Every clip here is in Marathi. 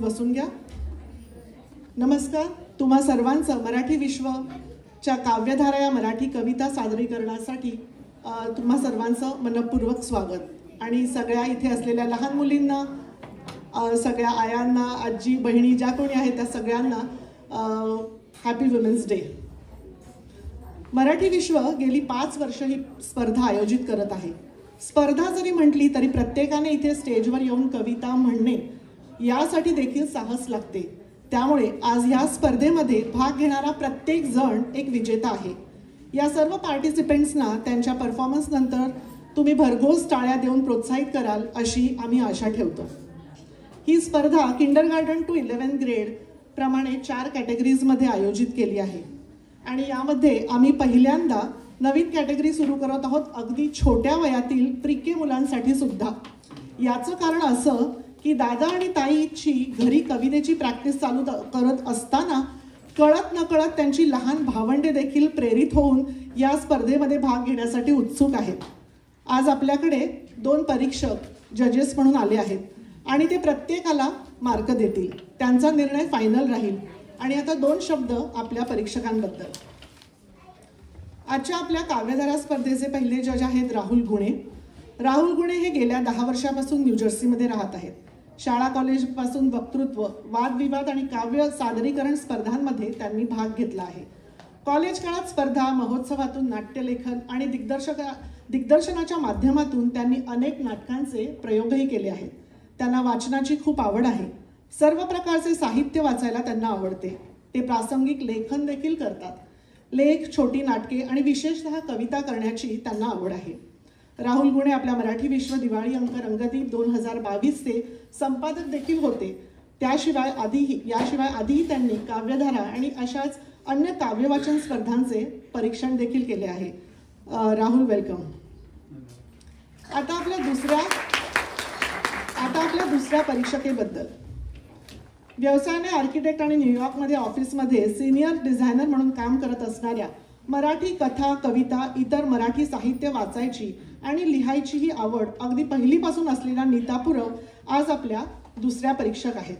बसून घ्या. नमस्कार. तुम्हा सर्वांचं मराठी विश्वच्या काव्यधारा या मराठी कविता सादरीकरणासाठी तुम्हा सर्वांचं मनपूर्वक स्वागत. आणि सगळ्या इथे असलेल्या लहान मुलींना, सगळ्या आयांना, आजी बहिणी ज्या कोणी आहेत त्या सगळ्यांना हॅपी वुमेन्स डे. मराठी विश्व गेली 5 वर्ष ही स्पर्धा आयोजित करत आहे. स्पर्धा जरी म्हटली तरी प्रत्येकाने इथे स्टेजवर येऊन कविता म्हणणे यासाठी देखील साहस लागते. त्यामुळे आज ह्या स्पर्धेमध्ये भाग घेणारा प्रत्येक जण एक विजेता आहे. या सर्व पार्टिसिपेंट्सना त्यांच्या परफॉर्मन्स नंतर तुम्ही भरघोस टाळ्या देऊन प्रोत्साहित कराल अशी आम्ही आशा ठेवतो. ही स्पर्धा किंडरगार्टन टू 11th ग्रेड प्रमाणे 4 कॅटेगरीजमध्ये आयोजित केली आहे. आणि यामध्ये आम्ही पहिल्यांदा नवीन कॅटेगरी सुरू करत आहोत, अगदी छोट्या वयातील प्रिके मुलांसाठी सुद्धा. याचं कारण असं की दादा आणि ताईची घरी कवितेची प्रॅक्टिस चालू करत असताना कळत नकळत त्यांची लहान भावंडे देखील प्रेरित होऊन या स्पर्धेमध्ये भाग घेण्यासाठी उत्सुक आहेत. आज आपल्याकडे 2 परीक्षक जजेस म्हणून आले आहेत आणि ते प्रत्येकाला मार्क देतील. त्यांचा निर्णय फायनल राहील. आणि आता 2 शब्द आपल्या परीक्षकांबद्दल. आजच्या आपल्या काव्यधारा स्पर्धेचे पहिले जज आहेत राहुल गुणे. राहुल गुणे हे गेल्या 10 वर्षापासून न्यूजर्सीमध्ये राहत आहेत. शाळा कॉलेजपासून वक्तृत्व, वादविवाद आणि काव्य सादरीकरण स्पर्धांमध्ये त्यांनी भाग घेतला आहे. कॉलेज काळात स्पर्धा, महोत्सवातून नाट्यलेखन आणि दिग्दर्शनाच्या माध्यमातून त्यांनी अनेक नाटकांचे प्रयोगही केले आहेत. त्यांना वाचनाची खूप आवड आहे. सर्व प्रकारचे साहित्य वाचायला त्यांना आवडते. ते प्रासंगिक लेखन देखील करतात. लेख, छोटी नाटके आणि विशेषतः कविता करण्याची त्यांना आवड आहे. राहुल गुणे आपल्या मराठी विश्व दिवाळी अंक रंगदीप 2022चे संपादक देखील होते. याशिवाय आधीही त्यांनी काव्यधारा आणि अशाच अन्य काव्यवाचन स्पर्धांचे परीक्षण देखील केले आहे. राहुल, वेलकम. आता आपल्या दुसऱ्या परीक्षकेबद्दल. व्यवसायाने आर्किटेक्ट आणि न्यूयॉर्कमध्ये ऑफिसमध्ये सिनियर डिझायनर म्हणून काम करत असणाऱ्या, मराठी कथा, कविता, इतर मराठी साहित्य वाचायची आणि लिहायची ही आवड अगदी पहिलीपासून असलेल्या नीता पुरव आज आपल्या दुसऱ्या परीक्षक आहेत.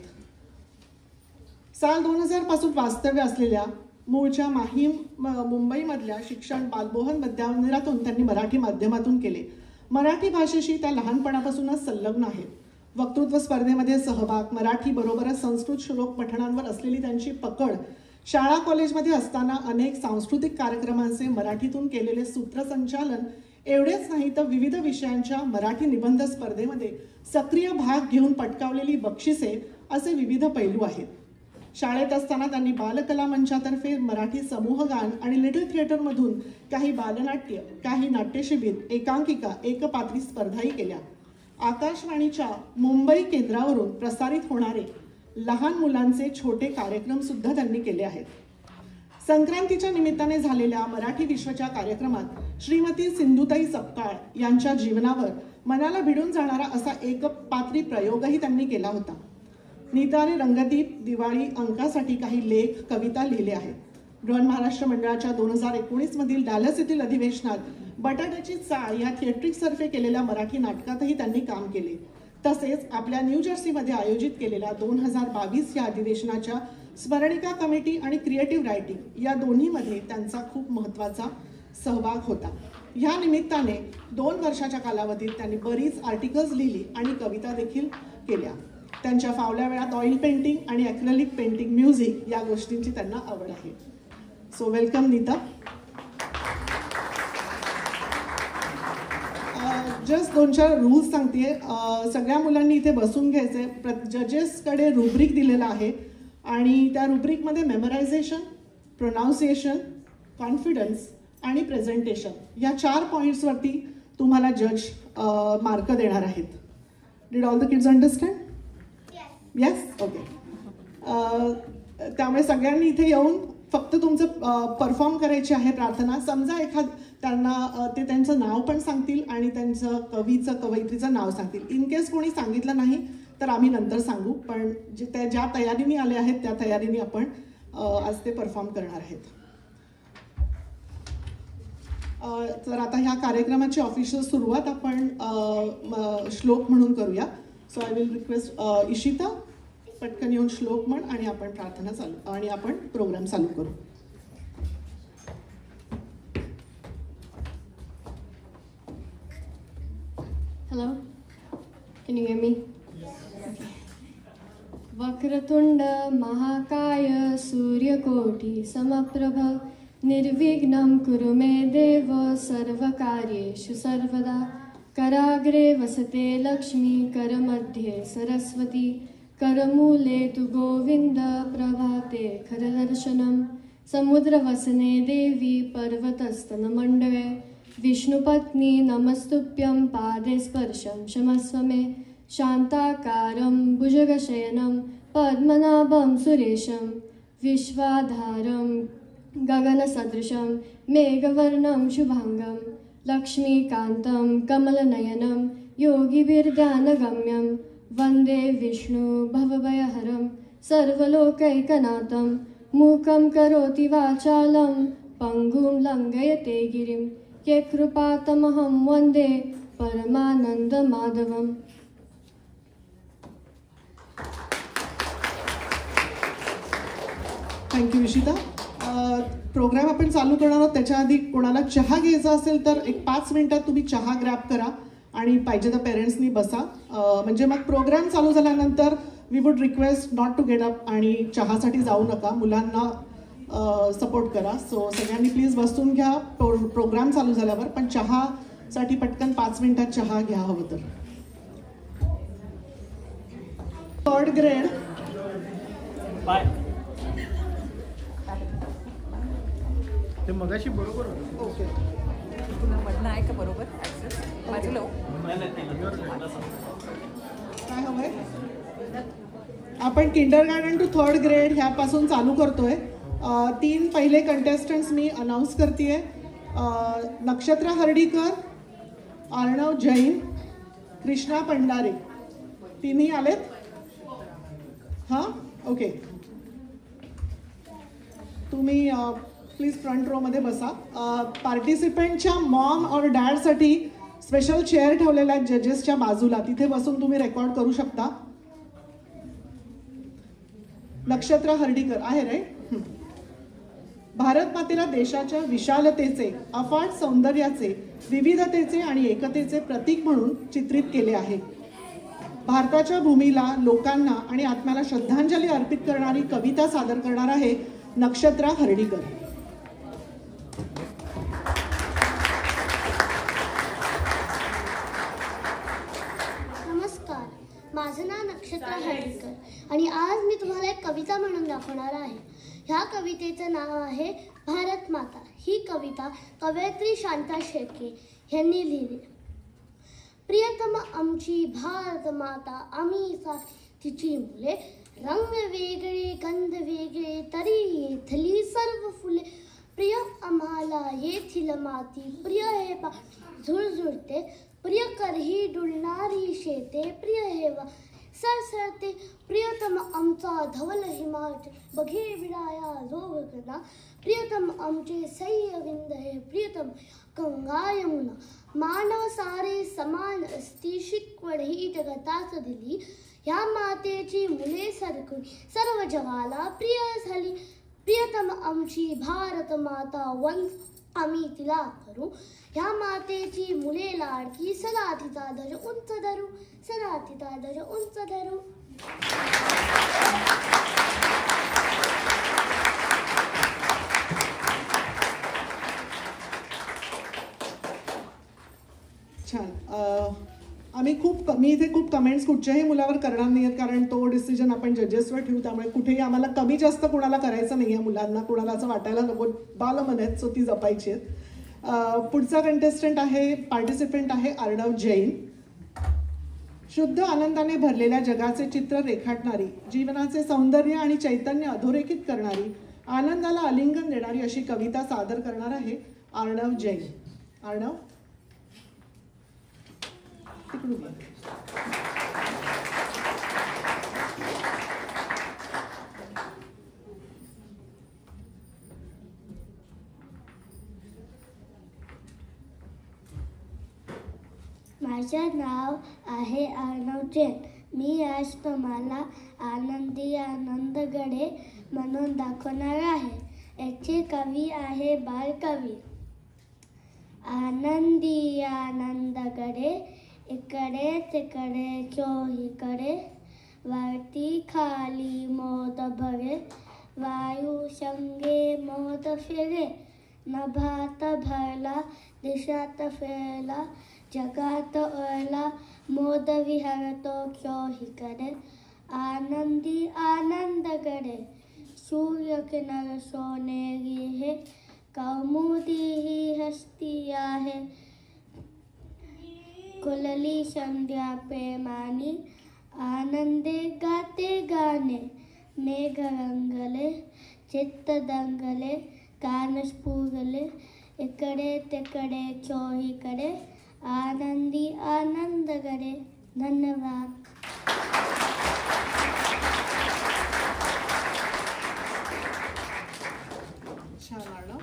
साल 2000 पासून वास्तव्य असलेल्या मूळच्या माहीम मुंबईमधल्या शिक्षण बालबोहन विद्यामंदिरातून त्यांनी मराठी माध्यमातून केले. मराठी भाषेशी त्या लहानपणापासूनच संलग्न आहेत. वक्तृत्व स्पर्धेमध्ये सहभाग, मराठी बरोबरच संस्कृत श्लोक पठणांवर असलेली त्यांची पकड, शाळा कॉलेजमध्ये असताना अनेक सांस्कृतिक कार्यक्रमांचे मराठीतून केलेले सूत्रसंचालन एवढेच नाही तर विविध विषयांच्या मराठी निबंध स्पर्धेमध्ये सक्रिय भाग घेऊन पटकावलेली बक्षिसे असे विविध पैलू आहेत. शाळेत असताना त्यांनी बालकला मंचातर्फे मराठी समूहगान आणि लिटल थिएटरमधून काही बालनाट्य, काही नाट्यशिबिर, एकांकिका, एकपात्री स्पर्धाही केल्या. आकाशवाणीच्या मुंबई केंद्रावरून प्रसारित होणारे लहान मुलांचे छोटे कार्यक्रम सुद्धा त्यांनी केले आहेत. संक्रांतीच्या निमित्ताने झालेल्या मराठी विश्वच्या कार्यक्रमात श्रीमती सिंधुताई सपकाळ यांच्या जीवनावर मनाला भिडून जाणारा असा एकपात्री प्रयोगही त्यांनी केला होता. नीताने रंगदीप दिवाळी अंकासाठी काही लेख, कविता लिहिले आहेत. बृहन महाराष्ट्र मंडळाच्या 2019 मधील डॅलस येथील अधिवेशनात बटाट्याची चाळ या थिएट्रिक्सतर्फे केलेल्या मराठी नाटकातही त्यांनी काम केले. तसेच आपल्या न्यूजर्सीमध्ये आयोजित केलेल्या 2022 या अधिवेशनाच्या स्मरणिका कमिटी आणि क्रिएटिव्ह रायटिंग या दोन्हीमध्ये त्यांचा खूप महत्त्वाचा सहभाग होता. ह्या निमित्ताने 2 वर्षाच्या कालावधीत त्यांनी बरीच आर्टिकल्स लिहिली आणि कविता देखील केल्या. त्यांच्या फावल्या वेळात ऑइल पेंटिंग आणि ॲक्रेलिक पेंटिंग, म्युझिक या गोष्टींची त्यांना आवड आहे. So welcome Nita. Just 2-4 rules सांगते. सगळ्या मुलांनी इथे बसून घ्यायचे. जजेसकडे रुब्रिक दिलेला आहे आणि त्या रुब्रिकमध्ये मेमरायझेशन, प्रोनाऊन्सिएशन, कॉन्फिडन्स आणि प्रेझेंटेशन या 4 पॉईंट्सवरती तुम्हाला जज मार्क देणार आहेत. Did all the kids understand? Yes? Okay. त्यामुळे सगळ्यांनी इथे येऊन फक्त तुमचं परफॉर्म करायची आहे प्रार्थना. समजा त्यांना ते त्यांचं नाव पण सांगतील आणि त्यांचं कवयित्रीचं नाव सांगतील. इन केस कोणी सांगितलं नाही तर आम्ही नंतर सांगू. पण ज्या तयारीने आले आहेत त्या तयारीने आपण आज ते परफॉर्म करणार आहेत. तर आता ह्या कार्यक्रमाची ऑफिशियल सुरुवात आपण श्लोक म्हणून करूया. So I will request Ishita, पटकन येऊन श्लोक म्हण आणि आपण प्रार्थना चालू आणि आपण प्रोग्राम चालू करू. Hello, can you hear me? Vakratunda महाकाय सूर्यकोटि समप्रभ निर्विघ्नं कुरु मे देव सर्वकार्येषु सर्वदा. कराग्रे वसते लक्ष्मी करमध्ये सरस्वती करमूले तु गोविंद प्रभाते खरदर्शनम्. समुद्रवसने देवी पर्वतस्तनमण्डले विष्णुपत्नी नमस्तुभ्यं पादे स्पर्शं क्षमस्व मे. शान्ताकारं भुजगशयनं पद्मनाभं सुरेशं विश्वाधारं गगनसदृशं मेघवर्णं शुभांगं. लक्ष्मीकान्तं कमलनयनं योगिभिर्ध्यानगम्यं वन्दे विष्णु भवभयहरं सर्वलोकैकनाथं. मूकं करोति वाचालं पङ्गुं लङ्घयते गिरिं यत्कृपातमहं वन्दे परमानन्दमाधवम्. थँक्यू विशिता. प्रोग्राम आपण चालू करणार आहोत त्याच्या आधी कोणाला चहा घ्यायचा असेल तर एक 5 मिनिटात तुम्ही चहा ग्रॅब करा आणि पाहिजे तर पेरेंट्सनी बसा. म्हणजे मग प्रोग्राम चालू झाल्यानंतर we would request not to get up आणि चहासाठी जाऊ नका, मुलांना सपोर्ट करा. सो सगळ्यांनी प्लीज बसून घ्या प्रोग्राम चालू झाल्यावर, पण चहासाठी पटकन 5 मिनिटात चहा घ्या हवं तर. 3rd grade bye. ते मगाशी बरोबर होतं. ओके. तुला मधनं आहे का बरोबर बाजूला काय हवंय? आपण किंडरगार्टन टू 3rd ग्रेड ह्यापासून चालू करतोय. 3 पहिले कंटेस्टंट्स मी अनाऊन्स करते. नक्षत्रा हर्डीकर, अर्णव जैन, कृष्णा पंडारे. तिन्ही आलेत? हां, ओके. तुम्ही प्लीज फ्रंट रोमध्ये बसा. पार्टिसिपेंटच्या मॉम और डॅडसाठी स्पेशल चेअर ठेवलेल्या आहेत जजेसच्या बाजूला, तिथे बसून तुम्ही रेकॉर्ड करू शकता. नक्षत्रा हर्डीकर आहे रे. भारत मातेला देशाच्या विशालतेचे, अफाट सौंदर्याचे, विविधतेचे आणि एकतेचे प्रतीक म्हणून चित्रित केले आहे. भारताच्या भूमीला, लोकांना आणि आत्म्याला श्रद्धांजली अर्पित करणारी कविता सादर करणार आहे नक्षत्रा हर्डीकर. नमस्कार, माझं नाव नक्षत्रा हर्डीकर आणि आज मी तुम्हाला एक कविता म्हणून दाखवणार आहे. ह्या कवितेचं नाव आहे भारत माता. ही कविता कवयित्री शांता शेळके यांनी लिहिली. प्रियतम आमची भारत माता, आम्ही तिची मुले, रंग वेगळे गंध वेगळे तरी येथली सर्व फुले. प्रिय आम्हाला येथील माती, प्रिय हे झुळझुळते, प्रिय करही डुलणारी शेते, प्रिय हे सरसरते. प्रियतम आमचा धवल हिमाचल, बघे विडाया जोगना. प्रियतम आमचे सह्य विंद हे, प्रियतम गंगा यमुना. मानव सारे समान असती, शिकवण ही जगताच दिली. ह्या मातेची मुले सरकून सर्व जगाला प्रिय झाली. प्रियतम आमची भारत माता, वंदन आम्ही तिला करू. ह्या मातेची मुले लाडकी, सदा तिचा ध्वज उंच धरू, सदा तिचा ध्वज उंच धरू. छान. मी इथे खूप कमेंट्स कुठच्याही मुलावर करणार नाही आहेत, कारण तो डिसिजन आपण जजेसवर ठेवू. त्यामुळे कुठेही आम्हाला कमी जास्त कोणाला करायचं नाही आहे. मुलांना कोणाला असं वाटायला नको, बालमन आहेत, सो ती जपायची आहेत. पुढचा कंटेस्टंट आहे, पार्टिसिपेंट आहे अर्णव जैन. शुद्ध आनंदाने भरलेल्या जगाचे चित्र रेखाटणारी, जीवनाचे सौंदर्य आणि चैतन्य अधोरेखित करणारी, आनंदाला आलिंगन देणारी अशी कविता सादर करणार आहे अर्णव जैन. अर्णव तिकडून ये. माझं नाव आहे अर्णव जैन. मी आज तुम्हाला आनंदी आनंदगडे म्हणून दाखवणार आहे. याचे कवी आहे बालकवी. आनंदी आनंदगडे इकडे तिकडे चोहीकडे, वरती खाली मोद भरे, वायू संगे मोद फिरे, नभात भरला दिशात फिरला, जगात ओरला मोद विहरतो चोहीकडे. आनंदी आनंदगडे सूर्य किनार सोनेरी है, कौमुदी ही हस्ती आहे, खुलली संध्या प्रेमानी, आनंदे गाते गाणे, मेघ रंगले चित्त दंगले, कान स्फुरले, इकडे तिकडे चोहीकडे, आनंदी आनंदगडे. धन्यवाद. छान आलं.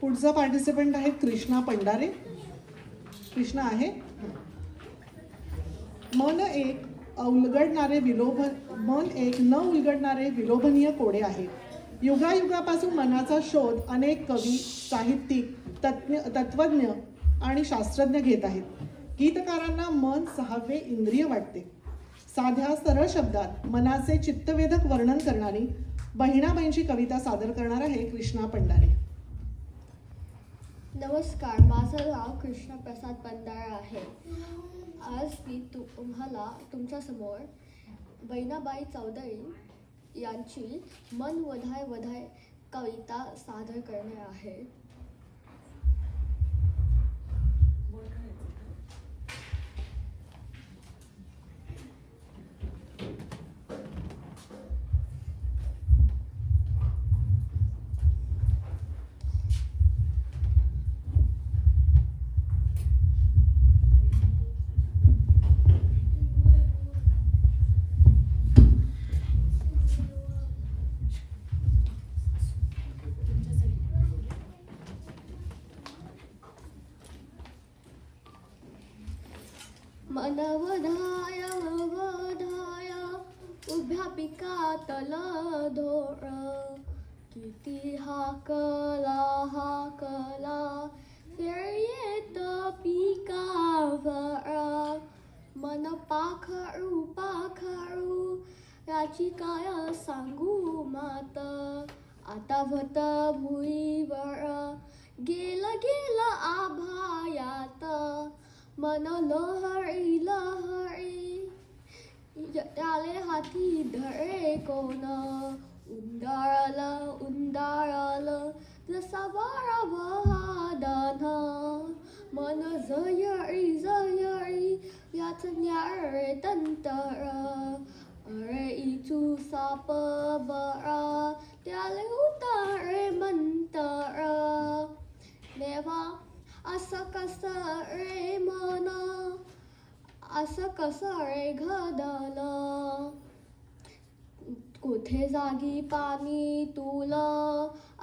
पुढचा पार्टिसिपंट आहे कृष्णा पंडारे. कृष्णा आहे. मन एक न उलगडणारे विलोभनीय कोडे आहे. युगायुगापासून मनाचा शोध अनेक कवी, साहित्यिक, तत्वज्ञ आणि शास्त्रज्ञ घेत आहेत. गीतकारांना मन 6वे इंद्रिय वाटते. साध्या सरळ शब्दात मनाचे चित्तवेधक वर्णन करणारी बहिणाबाईंची कविता सादर करणार आहे कृष्णा पंडारे. नमस्कार, माझं नाव कृष्ण प्रसाद पंडारा आहे. आज मी तुम्हाला तुमच्यासमोर बहिणाबाई चौधरी यांची मन वधाय वधाय कविता सादर करणार आहे. मन वधाय वधाय उभ्या पिकातल धोर, किती हाकला फेर पिकावर. मन पाखरू याची काय सांगू मात, आता भत भुईवर गेलं आभायात. मन लहरी त्याले हाती धरे कोण, उंडाळलं जसा वारा वहादान. मन जयरी याच न्यारे तंतर, अरे इचू साप बरा त्याले उतारे मंतर. देवा असं कसं रे मन, असं कसं रे घडलं, कुठे जागी पाणी तुला,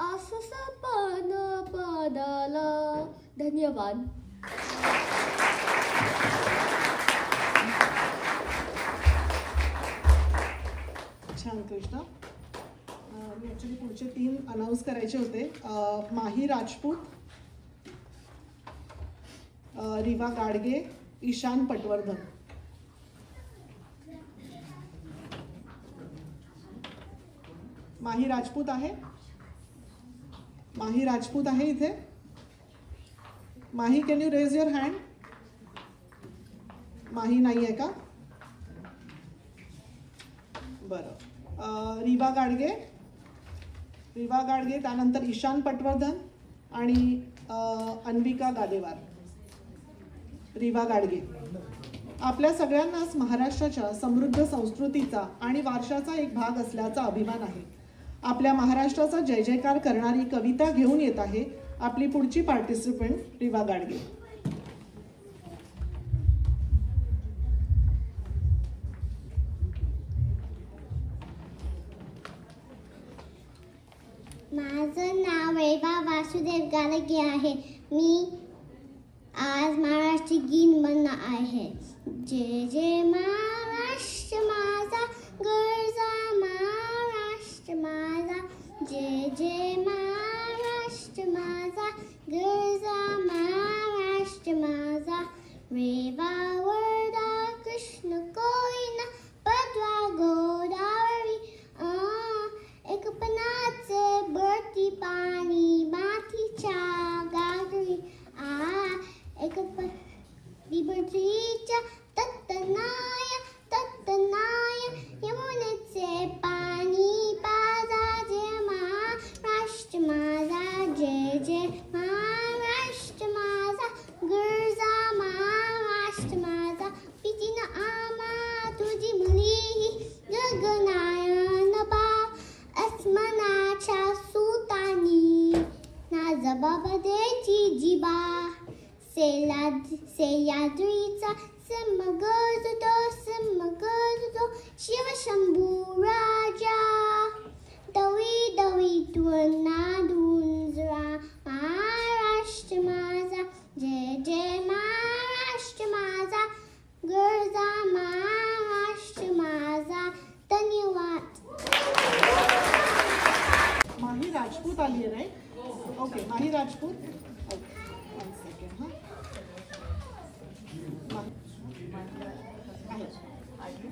असं सपन पडलं. धन्यवाद. छान कृष्णा. मी ॲक्च्युली पुढचे 3 अनाऊन्स करायचे होते. माही राजपूत, रिवा गाडगे, ईशान पटवर्धन. माही राजपूत आहे इथे. Mahi, can you raise your hand? Mahi नाही आहे का? बरं. रिवा गाडगे, त्यानंतर ईशान पटवर्धन आणि अन्विका गादेवार. रिवा गाडगे. आपल्या सगळ्यांनाच महाराष्ट्राच्या समृद्ध संस्कृतीचा आणि वारशाचा एक भाग असल्याचा अभिमान आहे. आपल्या महाराष्ट्राचा जय जयकार करणारी कविता घेऊन येत आहे आपली पुढची पार्टिसिपंट रिवा गाडगे. माझं नाव वैभव वासुदेव गाडगे आहे. मी आज महाराष्ट्र गीत म्हणणार आहे. जय जय महाराष्ट्र माझा सह्याद्रीचा समगजतो शिवशंभू राजा दवी दवी तुना धुंजरा महाराष्ट्र माझा जय जय महाराष्ट्र माझा गरजा महाराष्ट्र माझा धन्यवाद. माही राजपूत आली आहे राईट. ओके माही राजपूत. वन सेकंड हां.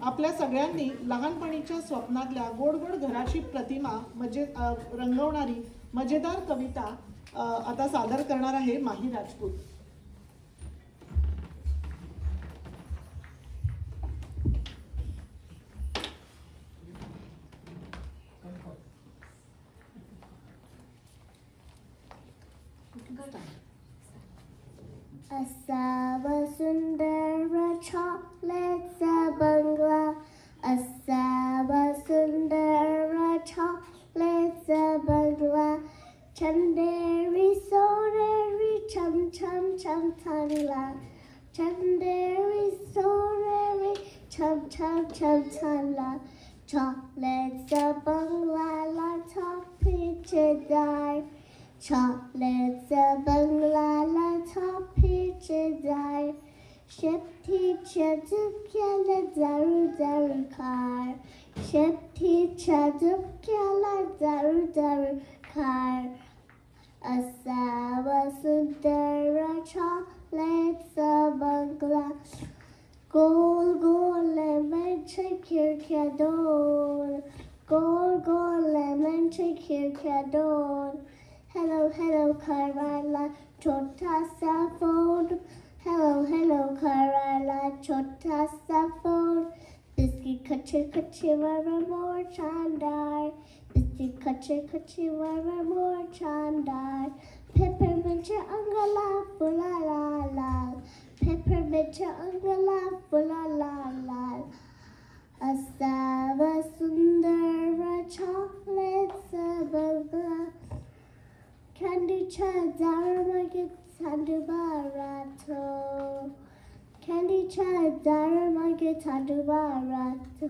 आपल्या सगळ्यांनी लहानपणीच्या स्वप्नातल्या गोड गोड घराची प्रतिमा रंगवणारी मजेदार कविता आता सादर करणार आहे माही राजपूत. असावा सुंदर चॉकलेटचा बंगला असावा सुंदर चॉकलेटचा बंगला चंदेरी सोनेरी छम छम छम छानला चंदेरी सोनेरी छम छम छम छानला चॉकलेटचा बंगला टॉपीचेदार चॉकलेटचा बंगला टॉपीचेदार शेपटीच्या झुपक्याला जारू जारू खार शेपटीच्या झुपक्याला जारू जारू खार असावा सुंदर चॉकलेटचा बंगला गोल गोल लेमनच्या खिडक्या दोन गोल गोल लेमनच्या खिडक्या दोन Hello, hello, करायला छोटासा फोन Hello, hello, करायला छोटासा फोन बिस्किट खचे खचे वर मोर छानदार बिस्किट खचे खचे वर मोर छानदार पेपरमिंटच्या अंगाला फुलाला लाल पेपरमिंटच्या अंगाला फुलाला लाल असावा सुंदर चॉकलेटचा बंगला कॅन्डीच्या झाडामागे चांदोबा राहतो कॅन्डीच्या झाडामागे चांदोबा राहतो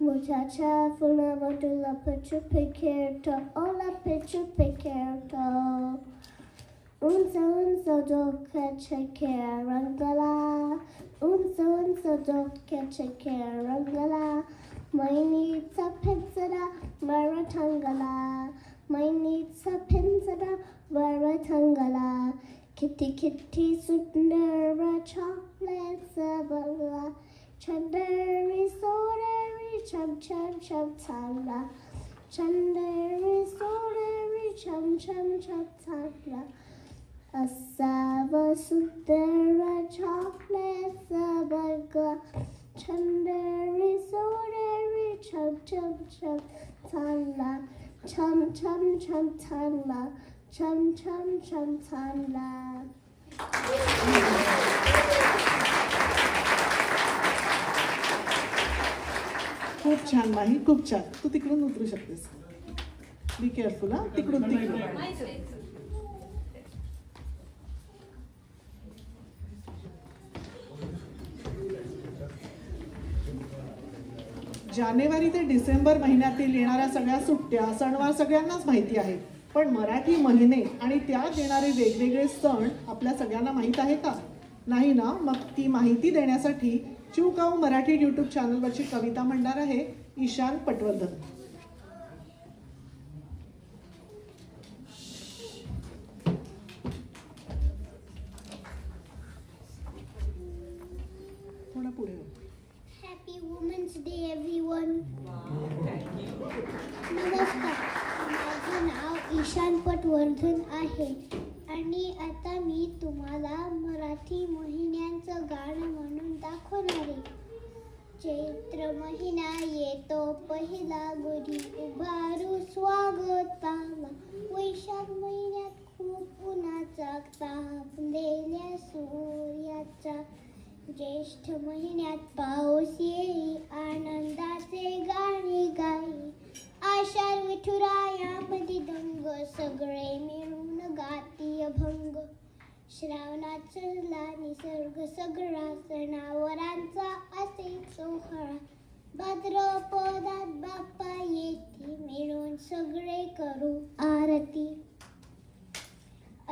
मुलाच्या फुलामधून लपाछुपी खेळतो लपाछुपी खेळतो उंच उंच डोक्याचे खेळ रंगला उंच उंच डोक्याचे खेळ रंगला मैनीचा पिंजरा मराठंगला मैनीचा पिंजरा मराठंगला किती किती सुंदर चॉकलेटचा बंगला चंदेरी सोनेरी छम छम छम छानला चंदेरी सोनेरी छम छम छम छानला असावा सुंदर चॉकलेटचा बंगला चंदेरी सोनेरी छम छम छम छानला छम छम छम छानला छम छम छम छानला. खूप छान माही खूप छान. तू तिकडून उतरू शकतेस. बी केअरफुल हा तिकडून जानेवारी ते डिसेंबर महिन्यातील येणाऱ्या सगळ्या सुट्ट्या सणवार सगळ्यांनाच माहिती आहे. पण मराठी महिने आणि त्यात येणारे वेगवेगळे सण आपल्या सगळ्यांना माहीत आहे का? नाही ना? मग ती माहिती देण्यासाठी चिवकाऊ मराठी यूट्यूब चॅनलवरची कविता म्हणणार आहे ईशान पटवर्धन. थोडा पुढे हॅपी वुमेन्स डे एव्हरीवन. नमस्कार, माझं नाव ईशान पटवर्धन आहे आणि आता मी तुम्हाला मराठी महिन्यांचं गाणं म्हणून दाखवणार आहे. चैत्र महिना येतो पहिला गोरी उभारू स्वागताला वैशाख महिन्यात खूप उन्हाचा तापलेल्या सूर्याचा ज्येष्ठ महिन्यात पाऊस येई आनंदाचे गाणे गाई आषाढ विठुरायामध्ये दंग सगळे मिळून गाती अभंग श्रावणात चढला निसर्ग सगळा सणावरांचा असे सोहळा. भाद्रपदात बाप्पा येती मिळून सगळे करू आरती.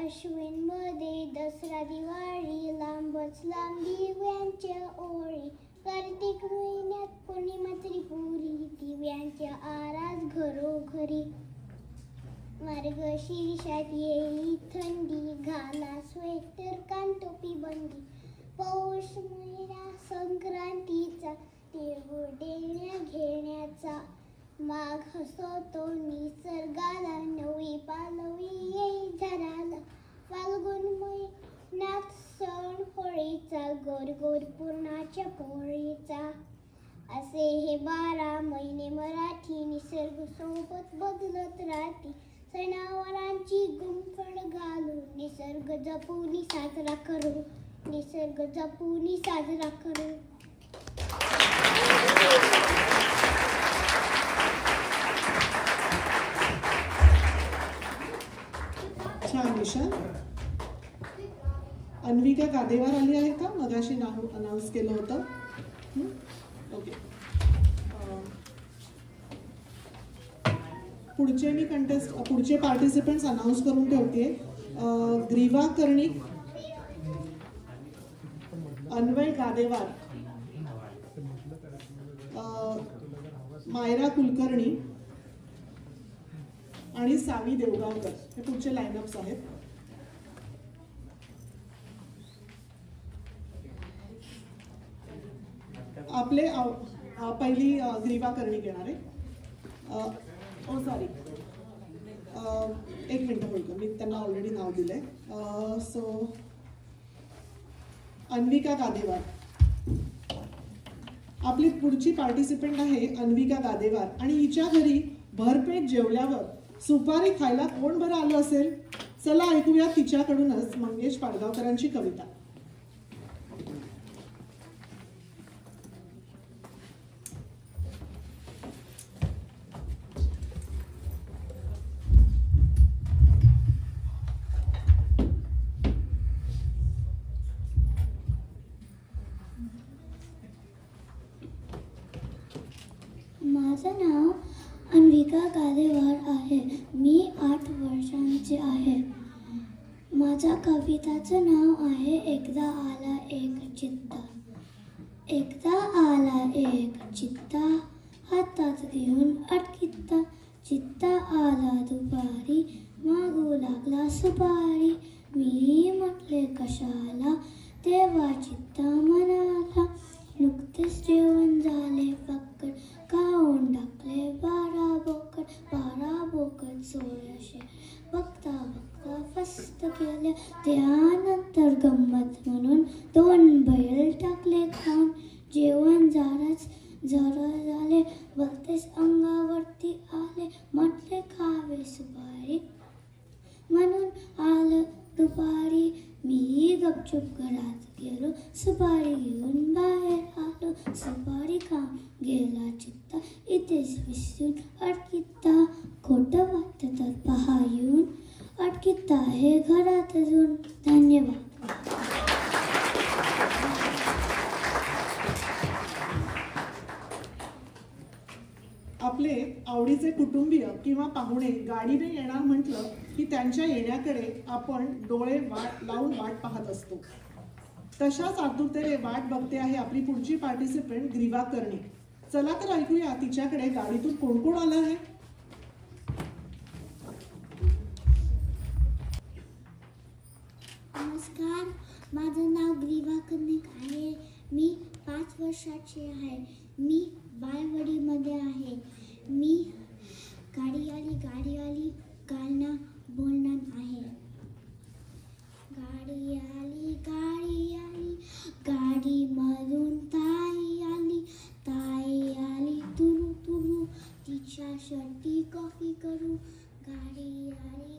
अश्विन मध्ये दसरा दिवाळी लांबच लांब दिव्यांच्या ओळी. कार्तिक महिन्यात पौर्णिमा त्रिपुरी दिव्यांच्या आरास घरोघरी. मार्गशीर्षात येई थंडी घाला स्वेटर कान टोपी बंदी. पौष महिना संक्रांतीचा तिळगुळ देण्या घेण्याचा. माघ हसवतो निसर्गाला नवी पालवी येई झराला. फाल्गुन महिन्यात सण होळीचा गोर गोर पुरणाच्या पोळीचा. असे हे 12 महिने मराठी निसर्ग सोबत बदलत राहती. सणावारांची गुंफण घालून निसर्ग जपून साजरा करू. निसर्ग जपून साजरा करू. छान निशान. अन्विका गादेवार आली आहे का? मगाशी नाव अनाऊन्स केलं होतं. ओके. पुढचे पार्टिसिपंट्स अनाऊन्स करून ठेवते. ग्रीवा कर्णिक, अन्वय गादेवार, मायरा कुलकर्णी आणि सावी देवगावकर हे पुढचे लाईनअप्स आहेत. आपले पहिली ग्रीवा कर्णिक येणार आहे. सॉरी, एक मिनिट होईल का, मी त्यांना ऑलरेडी नाव दिलंय. सो अन्विका गादेवार आपली पुढची पार्टिसिपेंट आहे. अन्विका गादेवार आणि हिच्या घरी भरपेट जेवल्यावर सुपारी खायला कोण बरं आलं असेल? चला ऐकूया तिच्याकडूनच मंगेश पाडगावकरांची कविता. माझं नाव अन्विका गादेवार आहे. मी 8 वर्षांची आहे. माझ्या कविताचं नाव आहे एकदा आला एक चित्ता. एकदा आला एक चित्ता हातात घेऊन अटकित्ता. चित्ता आला दुपारी मागू लागला सुपारी. मी म्हटले कशाला तेव्हा चित्ता म्हणाला. नुकतेच जेवण झाले फक्कड खाऊन टाकले 12 बोकड. 12 बोकड 1600 बघता बघता फस्त केल्या. त्यानंतर गंमत म्हणून 2 बैल टाकले खाऊन. जेवण जरा झाले भलतेच अंगावरती आले. म्हटले खावे सुपारी म्हणून आलं दुपारी. मी गपचूप घरात गेलो सुपारी घेऊन बाहेर आलो. सुपारी खाऊन गेला चित्ता इथेच विसरून अटकित्ता. खोटं वाटतं तर पहा येऊन अटकित्ता हे घरात अजून. धन्यवाद. आपले आवडीचे कुटुंबीय किंवा पाहुणे गाडीने येणार म्हटलं की त्यांच्या येण्याकडे आपण डोळे लावून वाट पाहत असतो. तशाच आतुरतेने वाट बघते आहे आपली पुढची पार्टिसिपेंट ग्रीवा कर्णिक. चला तर ऐकूया तिच्याकडे गाडीतून कोण कोण आलं आहे. नमस्कार, माझं नाव ग्रीवा कर्णिक आहे. मी 5 वर्षाची आहे. मी बाळवाडीमध्ये आहे. मी गाडी आली गाणं बोलणार आहे. गाडी आली गाडीमधून ताई आली तुरू तुरू तिच्यासाठी कॉफी करू. गाडी आली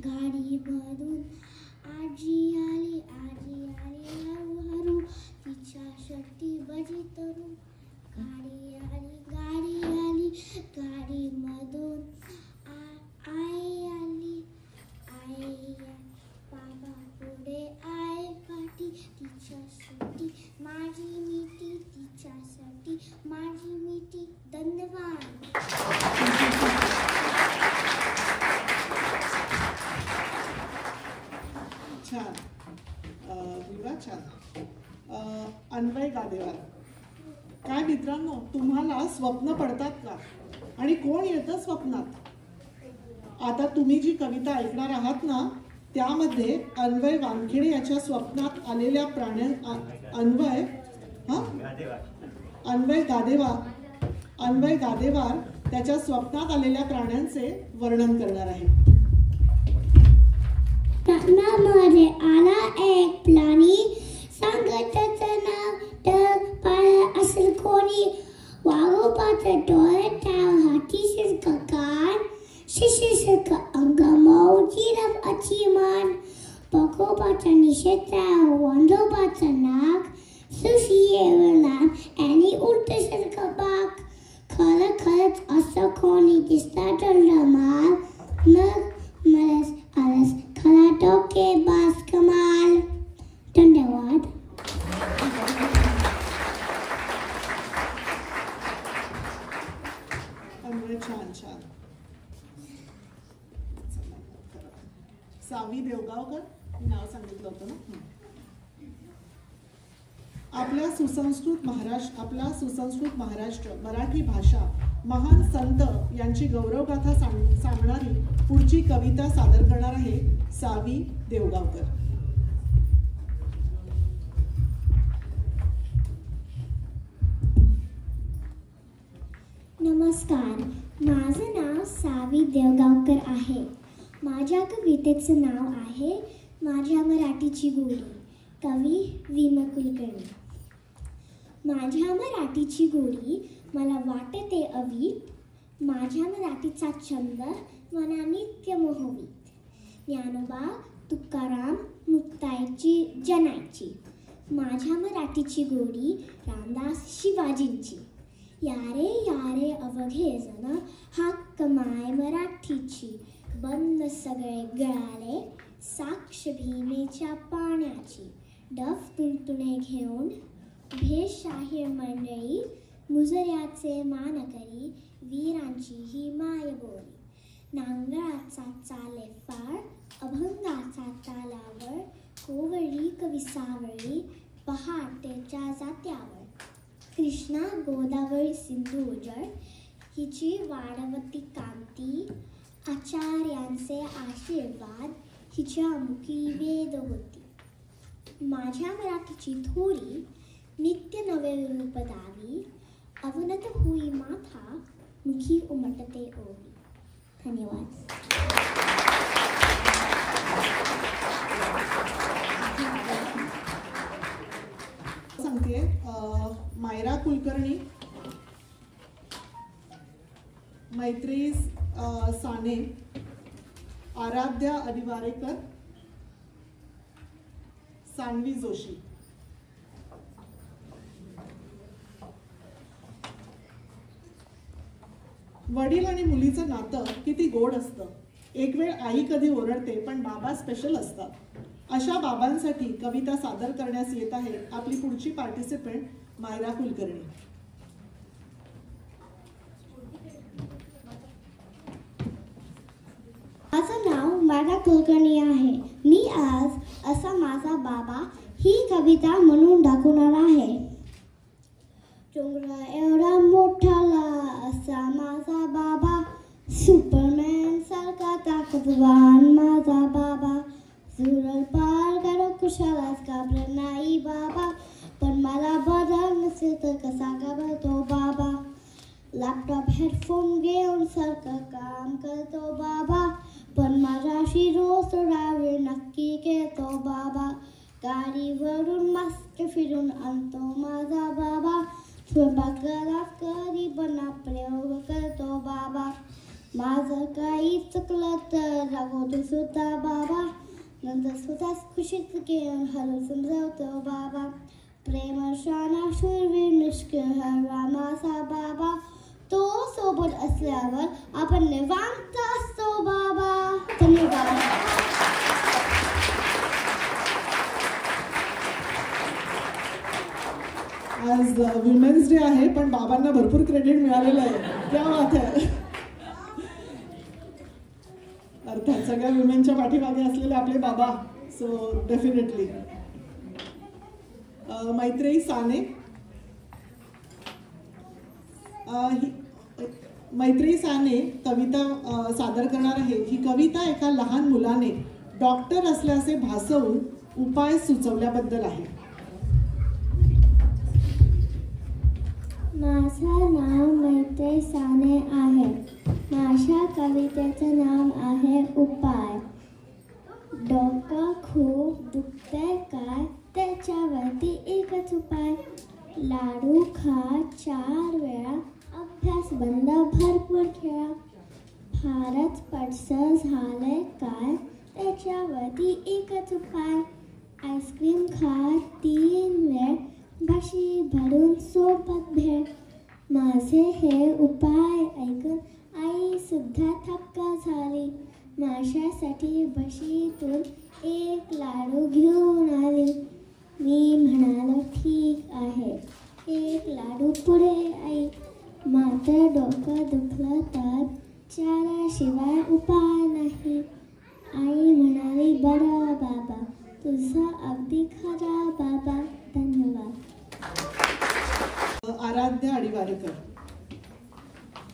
गाडीमधून आजी आली हळूहळू तिच्यासाठी भजी तरू. गाडी आली गाडीमधून आई आली बाबा मुलांनो, तुम्हाला स्वप्न पडतात का? आणि कोण येतं स्वप्नात? आता तुम्ही जी कविता ऐकणार आहात ना, त्यामध्ये अन्वय वानखेडे याच्या स्वप्नात आलेल्या अन्वय गादेवार त्याच्या स्वप्नात आलेल्या प्राण्यांचे वर्णन करणार आहे. स्वप्नामध्ये आला एक प्राणी, सांगत त्याचं नाव, तर पाळलं असेल कोणी. वाघोबाचं डोळे, टाव हातीसारखं कान, शिशीसारखं अंग, मऊ जिराफ अची मान. बघोबाचा निषेधा, वंदोबाचं नाक, सुशियेवर लांब आणि उलटसारखं पाक. खरं खरंच असं कोणी दिसला तर माल, मग मलाच आलंच खरा डोकेबाज कमाल. धन्यवाद. छान छान. सावी देवगावकर नाव सांगितलं होतं ना. आपला सुसंस्कृत महाराष्ट्र मराठी भाषा महान संत यांची गौरवगाथा सांगणारी पुढची कविता सादर करणार आहे सावी देवगावकर. नमस्कार, माझं नाव सावी देवगावकर आहे. माझ्या कवितेचं नाव आहे माझ्या मराठीची गोडी. कवी विमा कुलकर्णी. माझ्या मराठीची गोडी मला वाटते अवीट, माझ्या मराठीचा छंद मना नित्य मोहवीत. ज्ञानोबा तुकाराम मुक्ताईची जनायची, माझ्या मराठीची गोडी रामदास शिवाजींची. यारे यारे अवघे जण हाक माय मराठीची, बंद सगळे गळाले साक्ष भीमेच्या पाण्याची. डफ तुणतुणे घेऊन उभे शाहीर मंडळी, मुजऱ्याचे मानकरी वीरांची ही मायबोली. नांगराचा चाले फाळ, अभंगाचा तालावर, कोवळी कवी सावळी पहाटेच्या जात्यावर. कृष्णा गोदावरी सिंधू उजळ हिची वाढवती कांती, आचार्यांचे आशीर्वाद हिच्या मुखी वेद होती. माझ्या मराठीची थोरी नित्य नवे रूप दावी, अवनत होई माथा मुखी उमटते ओवी. धन्यवाद. सांगते मायरा कुलकर्णी, मैत्री साने, आराध्या अदिवारेकर, सानवी जोशी. वडील आणि मुलीचं नातं किती गोड असतं. एक वेळ आई कधी ओरडते पण बाबा स्पेशल असतात. अशा बाबांसाठी कविता सादर करण्यास येत आहे आपली पुढची पार्टिसिपेंट मायरा कुलकर्णी. माझं नाव मायरा कुलकर्णी आहे. मी आज असा माझा बाबा ही कविता म्हणून दाखवणार आहे. डोंगरा एवढा मोठाला असा माझा बाबा, सुपरमॅन सारखा ताकदवान माझा बाबा. झुरळ पार करो कुशालाच घाबरत नाही बाबा, पण मला बदल नसेल तर कसा घाबरतो बाबा. लॅपटॉप हेडफोन घेऊन सारखं काम करतो बाबा, पण माझ्याशी रोज थोडा वेळ नक्की घेतो बाबा. गाडीवरून मस्त फिरून आणतो माझा बाबा, स्वयंपाकघरात कधी बना प्रयोग करतो बाबा. माझं काही चुकलं तर रागवतो सुद्धा बाबा, नंतर स्वतःच खुशीत घेऊन हळू समजावतो बाबा. प्रेम शाना शूरवीर निष्क्रिय हरवा माझा बाबा, तो सोबत असल्यावर आपण निवांत असतो बाबा. धन्यवाद. आज विमेन्स डे आहे पण बाबांना भरपूर क्रेडिट मिळालेलं आहे. क्या बात आहे. अर्थात सगळ्या विमेनच्या पाठीमागे असलेले आपले बाबा. So definitely. मैत्रेयी साने, मैत्री साने कविता सादर करणार आहे. ही कविता एका लहान मुलाने डॉक्टर असल्याचे भासवून उपाय सुचवल्याबद्दल आहे. माझं नाव मैत्री साने आहे. माझ्या कवितेचं नाव आहे उपाय. डोकं खूप दुखतंय काय, त्याच्यावरती एकच उपाय. लाडू खा 4 वेळा, अभ्यास बंद भरपूर खेळा. फारच पडसं झालंय काय, त्याच्यावरती एकच उपाय. आईस्क्रीम खा 3 वेळ, भाशी भरून सोबत भेळ. माझे हे उपाय ऐकून आई सुद्धा थक्क झाली. माझ्यासाठी बशीतून एक लाडू घेऊन आली. मी म्हणालो ठीक आहे, एक लाडू पुढे आई. मात्र डोकं दुखलं तर 4 शिवाय उपाय नाही. आई म्हणाली बरं बाबा, तुझं अगदी खरं बाबा. धन्यवाद. आराध्या अडिवारेकर.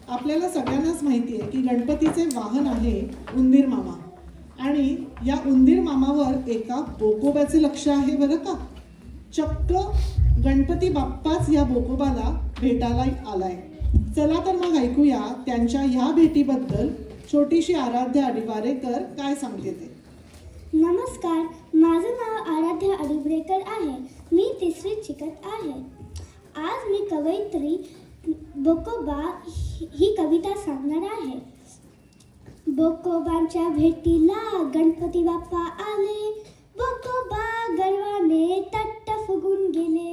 आपल्याला सगळ्यांनाच माहिती आहे की गणपतीचे वाहन आहे उंदीर मामा आणि या उंदीर मामावर एका बोकोबाचे लक्ष आहे बरं का. चक्क गणपती बाप्पाच या बोकोबाला भेटायला आलाय. चला तर मग ऐकूया त्यांच्या ह्या भेटीबद्दल छोटीशी आराध्या अडिवारेकर काय सांगते ते. नमस्कार, माझं नाव आराध्या अडिवारेकर आहे. मी 3रीत शिकत आहे. आज मी कवयित्री बोकोबा ही कविता सांगणार आहे. बोकोबांच्या भेटीला गणपती बाप्पा आले. बोकोबा गर्वाने तट्ट फुगून गेले.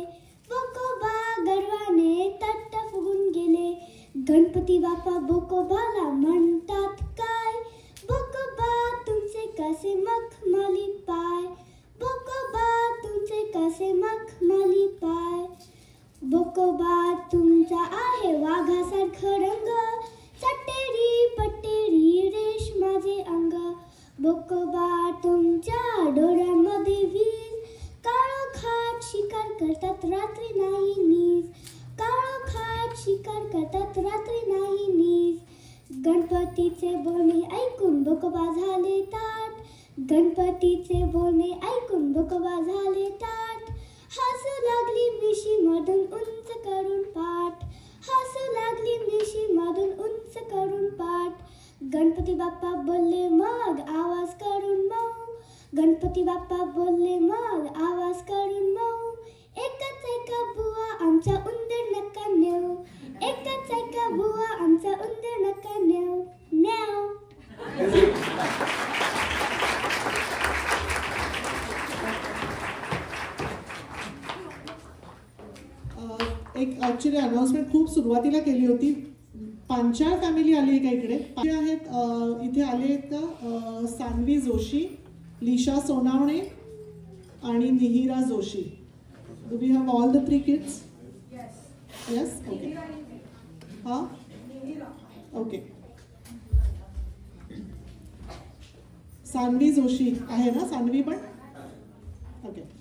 बोकोबा गर्वाने तट्ट फुगून गेले. गणपती बाप्पा बोकोबाला म्हणतात काय, बोकोबा तुमचे कसे मखमली पाय. बोकोबा तुमचे कसे मखमली पाय. बोकोबा तुमचा आहे वाघासारखं रंग. चट्टेरी पट्टेरी रेश माझे अंग. बोकोबा तुमच्या डोळ्यामध्ये वीज. काळोखात शिकार करतात रात्री नाही नीज. काळोखात शिकार करतात रात्री नाही नीज. गणपतीचे बोलणे ऐकून बोकोबा झाले ताट. गणपतीचे बोलणे ऐकून बोकोबा झाले ताट. हसू लागली मिशी मधून उंच करून पाठ. हसू लागली मिशी मधून उंच करून पाठ. गणपती बाप्पा बोलले मग आवाज करून मऊ. गणपती बाप्पा बोलले मग आवाज करून मऊ. एकच ऐका बुवा आमचा उंदीर नका नेऊ. एकच ऐका बुवा आमचा उंदीर नका नेऊ. म्याव. एक ॲक्च्युली अनाउन्समेंट खूप सुरुवातीला केली होती. पांचाळ फॅमिली आली आहे का इकडे? आहेत इथे आले आहेत का सान्वी जोशी, लिशा सोनावणे आणि Nihira Joshi. Do we have all the 3 kids? Yes. Okay. हां ओके. सान्वी जोशी आहे ना? सान्वी पण ओके.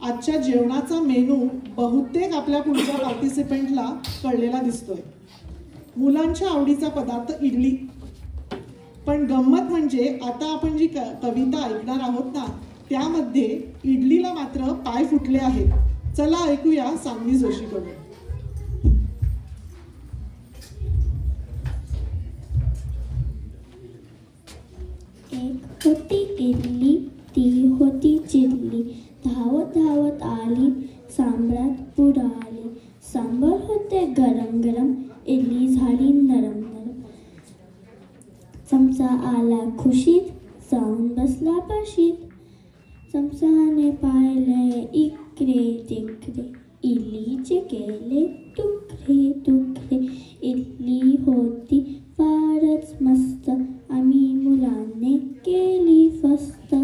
आजच्या जेवणाचा मेनू बहुतेक आपल्या पुढच्या पार्टिसिपेंटला कळलेला दिसतोय. मुलांच्या आवडीचा पदार्थ इडली. पण गंमत म्हणजे आता आपण जी कविता ऐकणार आहोत ना, त्यामध्ये इडलीला मात्र पाय फुटले आहेत. चला ऐकूया सान्वी जोशीकडून. एक होती इडली, ती होती चिडली. धावत धावत आली, सांबरात बुडाली. सांबर होते गरम गरम, इडली झाली नरम नरम. चमचा आला खुशीत, जाऊन बसला पाशीत. चमचाने पाहिले इकडे तिकडे, इडलीचे केले तुकडे तुकडे. इडली होती फारच मस्त, आम्ही मुलांनी केली फस्त.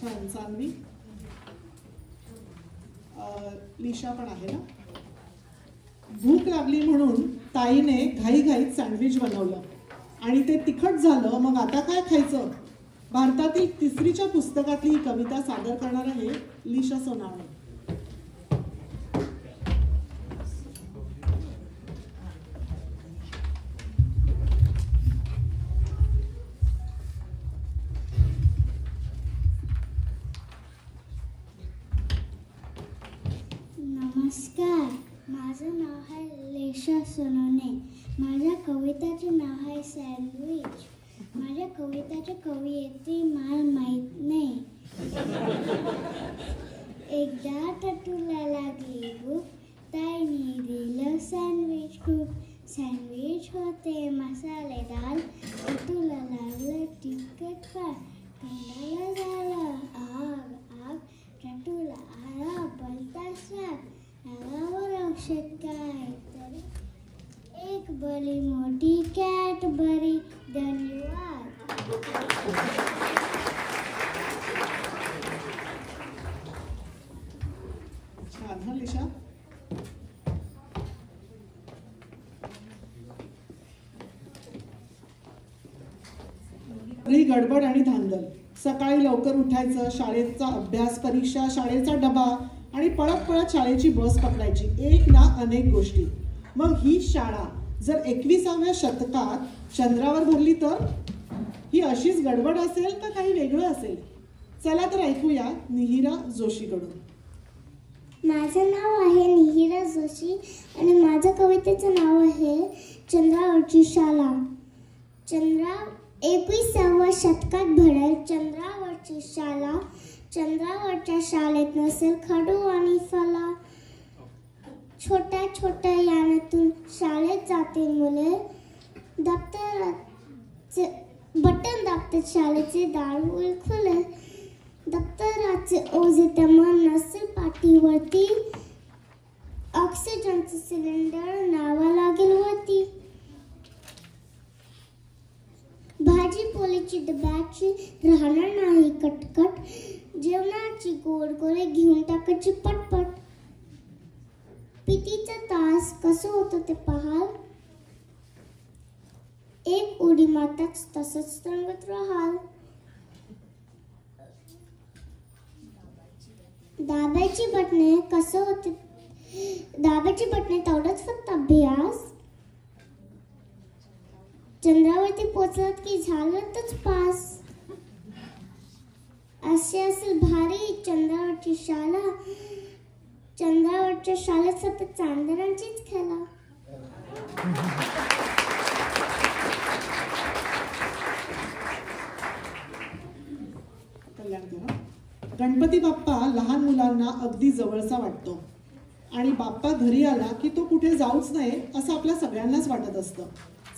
छान. सान्वी. लिशा पण आहे ना? भूक लागली म्हणून ताईने घाईघाईत सँडविच बनवलं आणि ते तिखट झालं. मग आता काय खायचं? भारतातील तिसरीच्या पुस्तकातली ही कविता सादर करणार आहे लिशा सोनावणे. नमस्कार, माझं नाव आहे लिशा सोनावणे. माझ्या कवितेचे नाव आहे सँडविच. माझ्या कवितेचे कवी येते मला माहीत नाही. एकदा टटूला लागली भूक, ताईने दिलं सँडविच खूप. सँडविच होते मसालेदार, टटूला लागलं तिखट फार. तोंडाला झालं आग आग, टटूला आला बलताच राग. आगावर औषध काय तरी, एक बरी मोठी कॅडबरी. धन्यवाद. छान हा लिशा. ही गडबड आणि धांदल. सकाळी लवकर उठायचं, शाळेचा अभ्यास, परीक्षा, शाळेचा डबा आणि पळत पळत शाळेची बस पकडायची. एक ना अनेक गोष्टी. मग ही शाळा जर 21व्या शतकात चंद्रावर भरली तर ही अशीच गडबड असेल का काही वेगळं असेल? चला तर ऐकूया निहिरा जोशीकडून. माझं नाव आहे निहिरा जोशी आणि माझ्या कवितेचं नाव आहे चंद्रावरची शाळा. 21व्या शतकात भरेल चंद्रावरची शाळा. चंद्रावरच्या शाळेत नसेल खडू आणि फला. छोट्या छोट्या यानातून शाळेत जाते मुले. दप्तराचे बटन दाबतात, शाळेचे दार खुले. दप्तराचे ओझे तेव्हा नसेल पाठीवरती. ऑक्सिजनचं सिलेंडर नावा लागेल वरती. भाजी पोळीची डब्याची राहणार नाही कटकट. जेवणाची गोड गोळे घेऊन टाकायची पटपट. पीटीचा तास कसं होतं ते पाहाल. एक उडी मारताच तसंच रंगत राहाल. दाबायची बटणे कसं होते, दाबायची बटणे तेवढंच फक्त अभ्यास. चंद्रावरती पोचलात की झालंच पास. असे असेल भारी चंद्रावरची शाळा. चंद्रावरच्या शाळेत सतत चांदण्यांचीच खेळा. गणपती बाप्पा लहान मुलांना अगदी जवळचा वाटतो आणि बाप्पा घरी आला की तो कुठे जाऊच नये असं आपल्या सगळ्यांनाच वाटत असतं.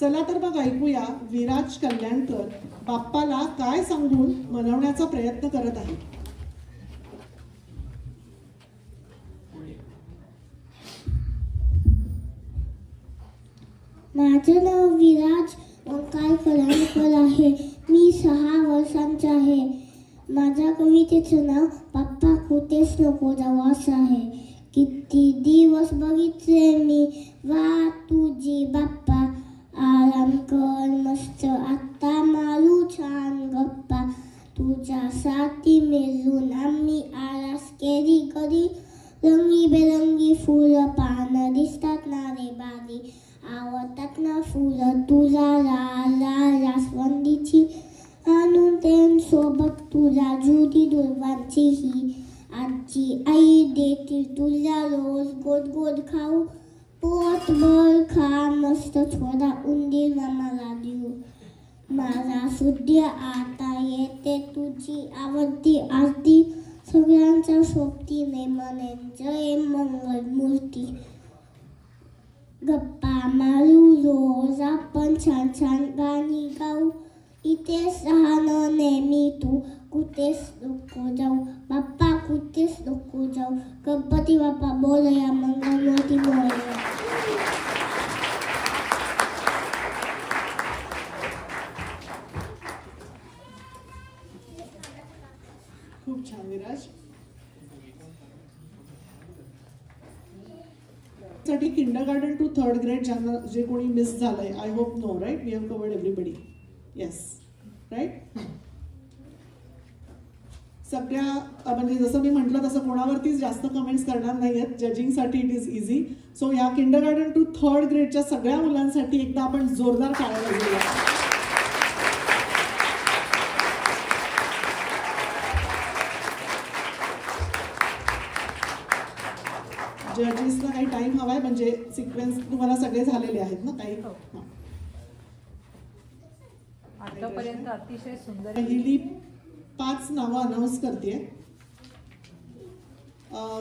चला तर मग ऐकूया विराज कल्याणकर बाप्पाला काय सांगून मनवण्याचा प्रयत्न करत आहे. माझं नाव विराज ओंकार कल्याणकर आहे. मी 6 वर्षांचा आहे. माझ्या कवितेचं नाव बाप्पा कुठेच नको जाऊ असं आहे. किती दिवस बघितले मी वाट तुझी बाप्पा. आराम कर मस्त आता मारू छान गप्पा. तुझ्यासाठी मिळून आम्ही आरास केली कधी. रंगीबेरंगी फुलं पानं दिसतात ना रे बारी. आवडतात ना फुलं तुला लाल जास्वंदीची. आणून तेन सोबत तुला जुदी दुर्वांची ही. आजी आई देतील तुला रोज गोड गोड खाऊ. पोटभर खा मस्त थोडा उंदीर मला देऊ. माझा सुद्धा आता येते तुझी आवडती आरती. सगळ्यांच्या सोबतीने म्हणेन जय मंगल मूर्ती. गप्पा मारू रोज आपण छान छान गाणी गाऊ. इथेच राहणं नेहमी तू कुठेच नको जाऊ. बाप्पा कुठेच नको जाऊ. गणपती बाप्पा बोलया मंगल मूर्ती बोलया. खूप छान विराज. साठी किंडरगार्टन टू 3rd ग्रेड ज्यांना जे कोणी मिस झालंय, I hope no right, we have covered everybody. Yes right. सगळ्या म्हणजे जसं मी म्हटलं तसं कोणावरतीच जास्त कमेंट्स करणार नाही आहेत. जजिंगसाठी इट इज इझी. सो या किंडरगार्टन टू 3rd ग्रेडच्या सगळ्या मुलांसाठी एकदा आपण जोरदार टाळ्या वाजवूया. जजेसला काही टाइम हवाय म्हणजे सिक्वेन्स तुम्हाला सगळे झालेले आहेत ना काही. आतापर्यंत अतिशय सुंदर पहिली 5 नावं अनाऊन्स करते.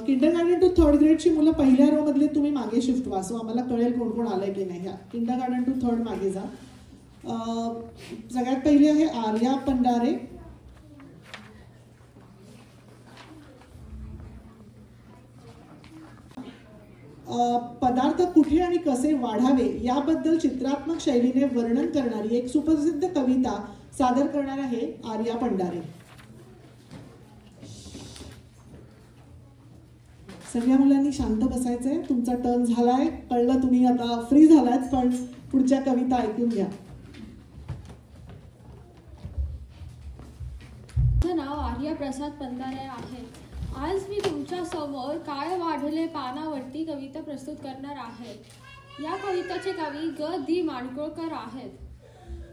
किंडरगार्टन टू 3rd ग्रेडची मुलं पहिल्या रो मधले तुम्ही मागे शिफ्ट व्हा, सो आम्हाला कळेल कोण कोण आलंय की नाही. ह्या किंडरगार्टन टू 3rd मागे जा. सगळ्यात पहिली आहे आर्या पंडारे. पदार्थ कुठे आणि कसे वाढावे याबद्दल चित्रात्मक शैलीने वर्णन करणारी एक सुप्रसिद्ध कविता सादर करणार आहे आर्या पंडारे. सगळ्या मुलांनी शांत बसायचंय. तुमचा टर्न झालाय, कळलं, तुम्ही आता फ्री झालात, पण पुढच्या कविता ऐकून घ्या. माझं नाव आर्या प्रसाद पंधारे आहे. आज मी तुमच्या समोर काय वाढले पानावरती कविता प्रस्तुत करणार आहे. या कवितेचे कवी ग दी माडगुळकर आहेत.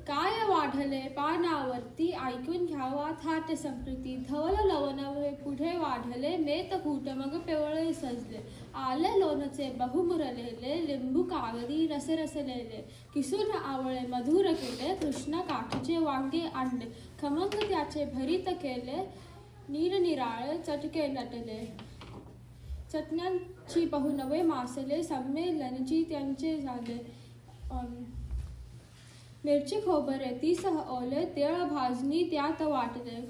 काय वाढले पानावरती ऐकून घ्यावा थाट संस्कृती. धवल लवणवे पुढे वाढले मेत कूट मग पिवळे सजले. आले लोणचे बहुमुरलेले लिंबू कागदी रसरसलेले. किसून आवळे मधुर केले कृष्ण काठीचे वांगे आणले. खमंग त्याचे भरीत केले निरनिराळे चटके नटले. चटण्यांची बहुनवे मासले संमेलनची त्यांचे झाले. मिरची खोबरे तीसह ओले तेळ भाजणी त्यात वाटले.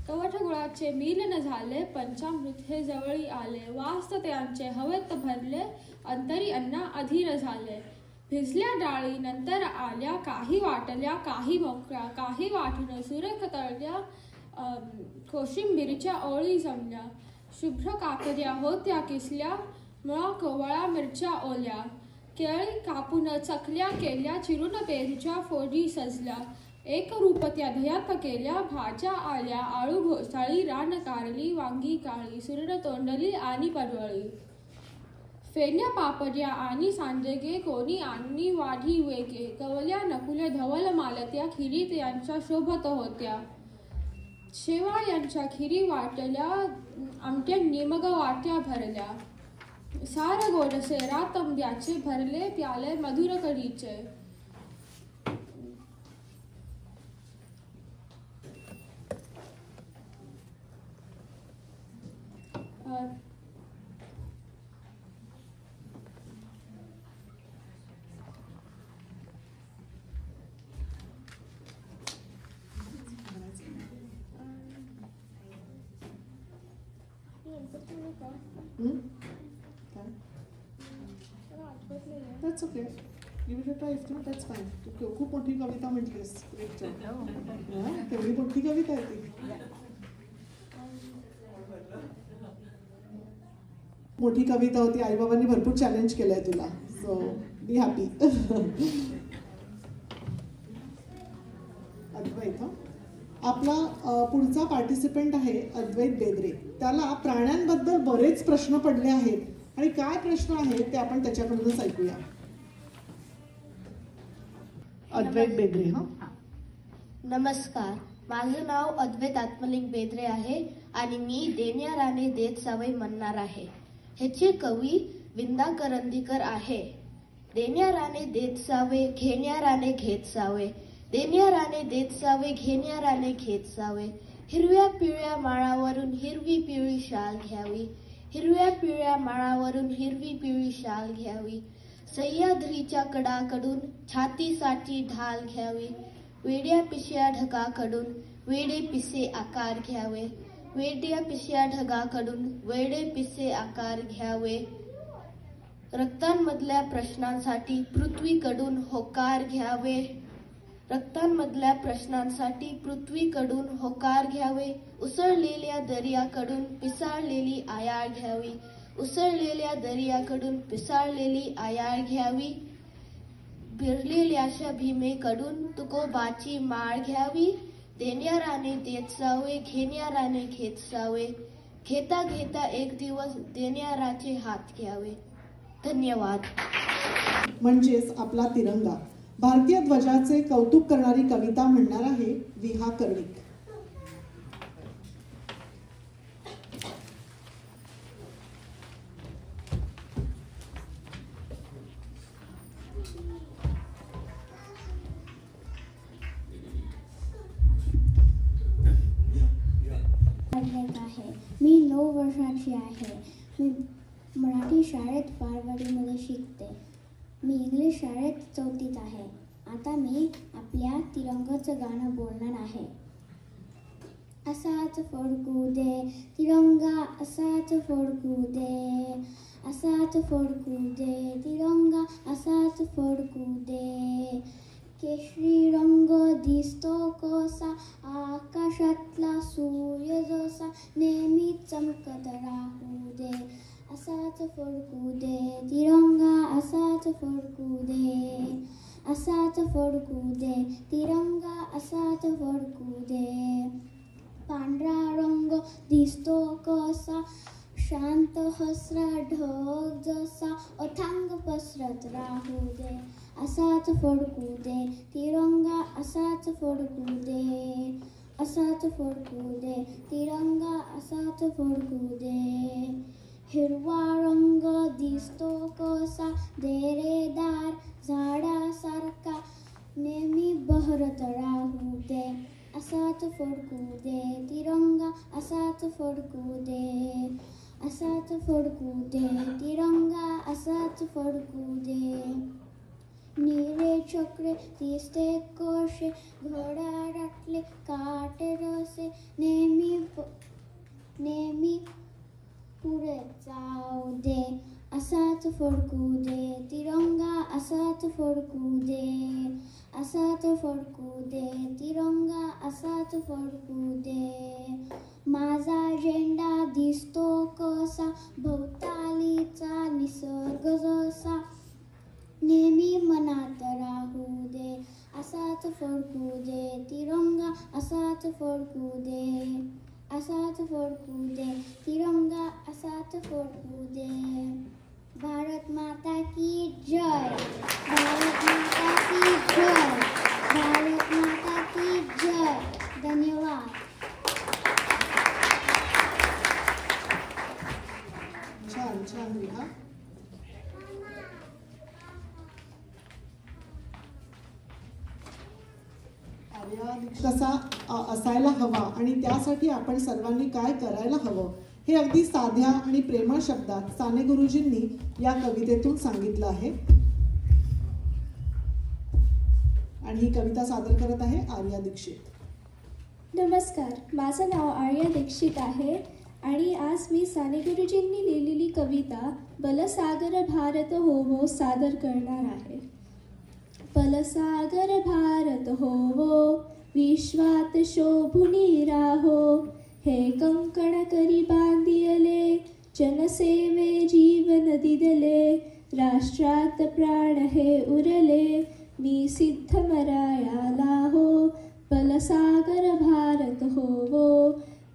कवठ गुळाचे मील न झाले पंचामृत हे जवळी आले. वास्त त्यांचे हवेत भरले अंतरी अन्ना अधीर झाले. भिजल्या डाळी नंतर आल्या काही वाटल्या काही मोकळ्या. काही वाटून सुरेख तळल्या कोशिंबीरच्या ओळी जमल्या. शुभ्र काकड्या होत्या किसल्या मुळा कोवळा मिरच्या ओल्या. केळी कापून चकल्या केल्या चिरून पेरूच्या फोडी सजल्या. एक रूप त्या दह्यात केल्या भाज्या आल्या आळू घोसाळी रान कारली वांगी काळी सुरण तोंडली आणि पडवळी. फेण्या पापड्या आणि सांडगे कोणी आणि वाढी वेगे. कवल्या नकुल्या धवल मालत्या खिरीत यांच्या शोभत होत्या. शेवाळ्यांच्या खिरी वाटल्या आमट्यांनी मग वाट्या भरल्या. सार गोडसे रातंब्याचे भरले प्याले मधुर कढीचे. That's okay. Give it a try. If not, that's fine. तू खूप मोठी कविता म्हटलीस. तेवढी मोठी कविता आहे ती. मोठी कविता होती. आईबाबांनी भरपूर चॅलेंज केलंय तुला. So be happy. अद्वैत. आपला पुढचा पार्टिसिपेंट आहे अद्वैत बेद्रे. त्याला प्राण्यांबद्दल बरेच प्रश्न पडले आहेत आणि काय प्रश्न आहेत ते आपण त्याच्याकडूनच ऐकूया. अद्वैत बेद्रे. नमस्कार, माझं नाव अद्वैत आत्मलिंग बेद्रे आहे आणि मी देण्या राणे देत सावे म्हणणार आहे. ह्याचे कवी विंदा करंदीकर आहे. देण्या राणे देत सावे घेण्या राणे घेत सावे. देण्या राणे देत सावे घेण्या राणे घेत सावे. हिरव्या पिवळ्या माळावरून हिरवी पिवळी शाल घ्यावी. हिरव्या पिवळ्या माळावरून हिरवी पिवळी शाल घ्यावी. सह्याद्रीच्या कडाकडून छातीसाठी ढाल घ्यावी. वेड्या पिशया ढगाकडून वेडे पिसे आकार घ्यावे. वेड्या पिशया ढगाकडून वेडे पिसे आकार घ्यावे. रक्तांमधल्या प्रश्नांसाठी पृथ्वीकडून होकार घ्यावे. रक्तांमधल्या प्रश्नांसाठी पृथ्वीकडून होकार घ्यावे. उसळलेल्या दर्याकडून पिसाळलेली आयाळ घ्यावी. उसळलेल्या दर्याकडून पिसाळलेली आयाळ घ्यावी. भिरलेल्याशा भीमेकडून तुकोबाची माळ घ्यावी. देण्याराने देत जावे, घेण्याराने घेत जावे, घेता घेता एक दिवस देण्याराचे हात घ्यावे. धन्यवाद. म्हणजेच आपला तिरंगा. भारतीय ध्वजाचे कौतुक करणारी कविता म्हणणार आहे विहा कर्णिक. आहे. मी 9 वर्षाची आहे. मी मराठी शाळेत बालवाडीमध्ये शिकते. मी इंग्लिश शाळेत 4थीत आहे. आता मी आपल्या तिरंगाचं गाणं बोलणार आहे. असाच फडकू दे तिरंगा, असाच फडकू दे, असाच फडकू दे तिरंगा, असाच फडकू दे. केशरी रंग दिसतो कसा, आकाशातला सूर्य जसा, नेहमी चमकत राहू दे. असाच फडकू दे तिरंगा, असाच फडकू दे, असाच फडकू दे तिरंगा, असाच फडकू दे. पांढरा रंग दिसतो कसा, शांत हसरा ढग जसा, अथांग पसरत राहू दे. असाच फडकू दे तिरंगा, असाच फडकू दे, असाच फडकू दे तिरंगा, असाच फडकू दे. हिरवा रंग दिसतो कसा, डेरेदार झाडासारखा, नेहमी बहरत राहू दे. असाच फडकू दे तिरंगा, असाच फडकू दे, असाच फडकू दे तिरंगा, असाच फडकू दे. निळे चक्रे दिसते कसे, घड्याळातले काटे रसे, नेहमी पुढे जाऊ दे. असाच फडकू दे तिरंगा, असाच फडकू दे, असाच फडकू दे तिरंगा, असाच फडकू दे. माझा झेंडा दिसतो कसा, भोवतालीचा निसर्ग जसा, नेहमी मनात राहू दे. असाच फडकू दे तिरंगा, असाच फडकू दे, असाच फडकू दे तिरंगा, असाच फडकू दे. भारत माता की जय, भारत माता की जय, भारत माता की जय. धन्यवाद. छान छान विहा. कसा असायला हवा आणि त्यासाठी आपण सर्वांनी काय करायला हवं हे अगदी साध्या आणि प्रेमळ शब्दात साने गुरुजींनी या कवितेतून सांगितलं आहे. आणि ही कविता सादर करत आहे आर्या दीक्षित. नमस्कार, माझं नाव आर्या दीक्षित आहे आणि आज मी साने गुरुजींनी लिहिलेली कविता बलसागर भारत होवो सादर करणार आहे. बलसागर भारत होवो, विश्वात शोभुनी राहो, हे कंकण करी बांधियले, जनसेवे जीवन दिदले, राष्ट्रात प्राण हे उरले, मी सिद्ध मरायाला हो. बलसागर भारत होवो,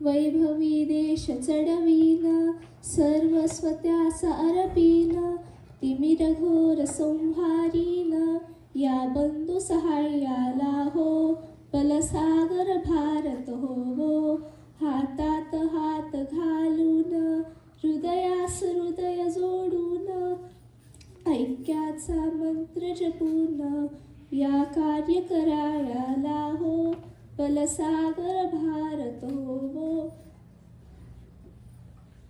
वैभवी देश चढवीन, सर्वस्व त्यास अर्पीन, तिमिर घोर संहारीन, या बंधू सहाय्याला हो. बलसागर भारत होवो, हातात हात घालून, हृदयास हृदय जोडून, ऐक्याचा मंत्र जपून, या कार्य करायला हो. बलसागर भारत होवो,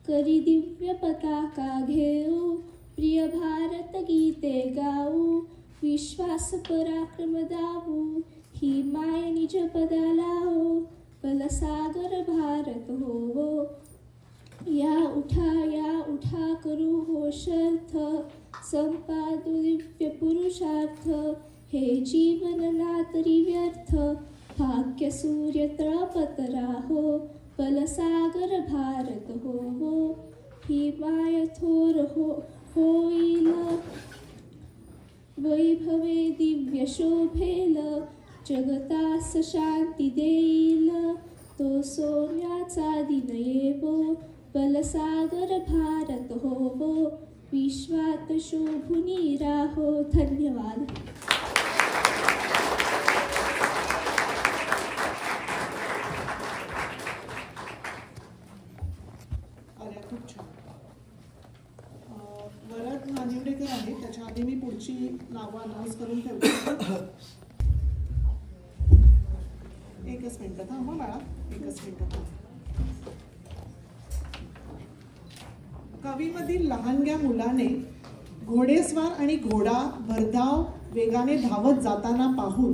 करी दिव्य पताका घेऊ, प्रिय भारत गीते गाऊ, विश्वास पराक्रम दावू, ही माय निज पदाला हो. बलसागर भारत होवो, या उठा करू हो शर्थ, संपादू दिव्य पुरुषार्थ, हे जीवन ना तरी व्यर्थ, भाग्य सूर्य तळपत राहो. बलसागर भारत होवो, ही माय थोर होईल, वैभवे दिव्य शोभेल, जगतास शांती देईल तो सोन्याचा दिन येवो बलसागर भारत होवो विश्वात शोभुनी राहो. धन्यवाद. खूप छान. वरद नानिवडेकर आहे. त्याच्या आधी मी पुढची नावं अनाऊन्स करून ठेवते. एकच मिनिट थांबा बाळा, एकच मिनिट थांबा. कवीमधील लहानग्या मुलाने घोडेस्वार आणि घोडा भरधाव वेगाने धावत जाताना पाहून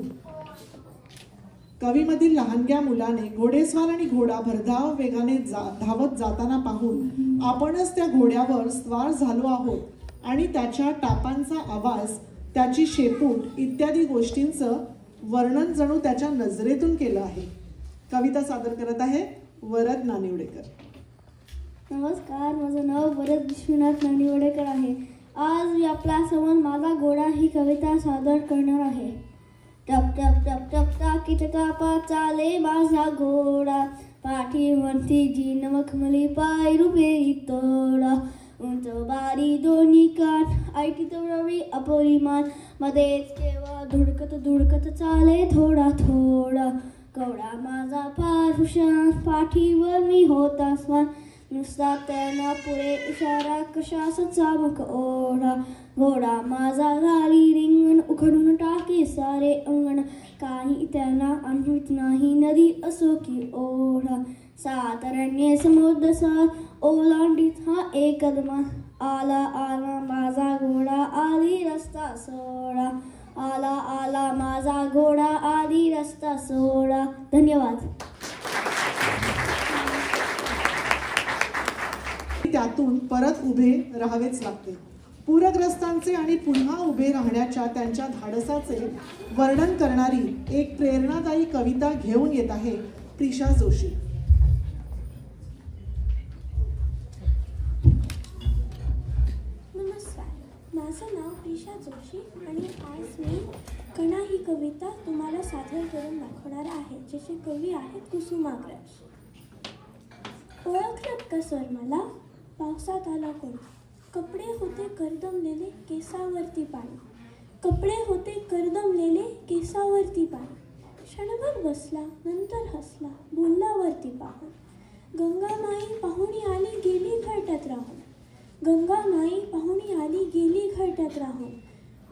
कवीमधील लहानग्या मुलाने घोडेस्वार आणि घोडा भरधाव वेगाने धावत जाताना पाहून आपणच त्या घोड्यावर स्वार झालो आहोत आणि त्याच्या टापांचा आवाज, त्याची शेपूट इत्यादी गोष्टींचं वर्णन जणू त्याच्या नजरेतून केलं आहे. कविता सादर करत आहे वरद नानिवडेकर. नमस्कार, माझं नाव वरद विश्वनाथ नानिवडेकर आहे. आज मी आपल्यासमोर माझा घोडा ही कविता सादर करणार आहे. टप टप टप टप टाकीत टापा चाले माझा घोडा पाठीवरती जी मखमली पाय रुपे तोडा उंच बारी दोन्ही काठ ऐटी रवी अपरिमान मध्येच केव्हा धुडकत धुडकत चाले थोडा थोडा घोडा माझा फार हुशार पाठीवर मी होता स्वान नुसता त्यांना पुढे इशारा कशाचा मक ओढा घोडा माझा घाली रिंगण उखडून टाके सारे अंगण काही त्यांना अनुभूत नाही नदी असो की ओढा सातारण्य समुद्र सर ओलांडीत हा एक कदमा आला आला माझा घोडा आधी रस्ता सोडा आला आला माझा घोडा आधी रस्ता सोडा. धन्यवाद. त्यातून परत उभे राहावेच लागते. पूरग्रस्तांचे आणि पुन्हा उभे राहण्याच्या त्यांच्या धाडसाचे वर्णन करणारी एक प्रेरणादायी कविता घेऊन येत आहे प्रिशा जोशी. नमस्कार, माझं नाव प्रिशा जोशी आणि आज मी कणा ही कविता तुम्हाला सादर करून दाखवणार आहे, ज्याचे कवी आहेत कुसुमाग्रज. ओळखलत का सर मला? पावसात आला कोण? कपडे होते करदमलेले केसावरती पाणी. कपडे होते करदमलेले केसावरती पाणी. क्षणभर बसला नंतर हसला बोलल्यावरती पाहून. गंगामाई पाहुणी आली गेली घरट्यात राहून. गंगामाई पाहुणी आली गेली घरट्यात राहून.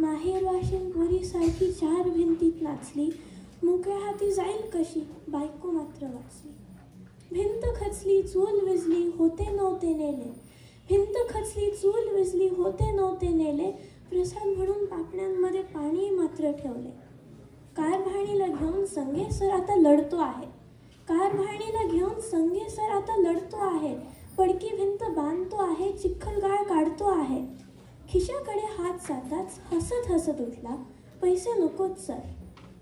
माहेर वाशिन पोरीसारखी चार भिंतीत नाचली. मोकळ्या हाती जाईल कशी बायको मात्र वाचली. भिंत खचली चूल विजली होते नव्हते नेले. भिंत खचली चूल विजली होते नव्हते नेले. प्रसाद म्हणून पापण्यांमध्ये पाणी मात्र ठेवले. कारभाणीला घेऊन संगे सर आता लढतो आहे. कारभाणीला घेऊन संगे सर आता लढतो आहे. पडकी भिंत बांधतो आहे. चिखलगाळ काढतो आहे. खिशाकडे हात जाताच हसत हसत उठला. पैसे नकोच सर,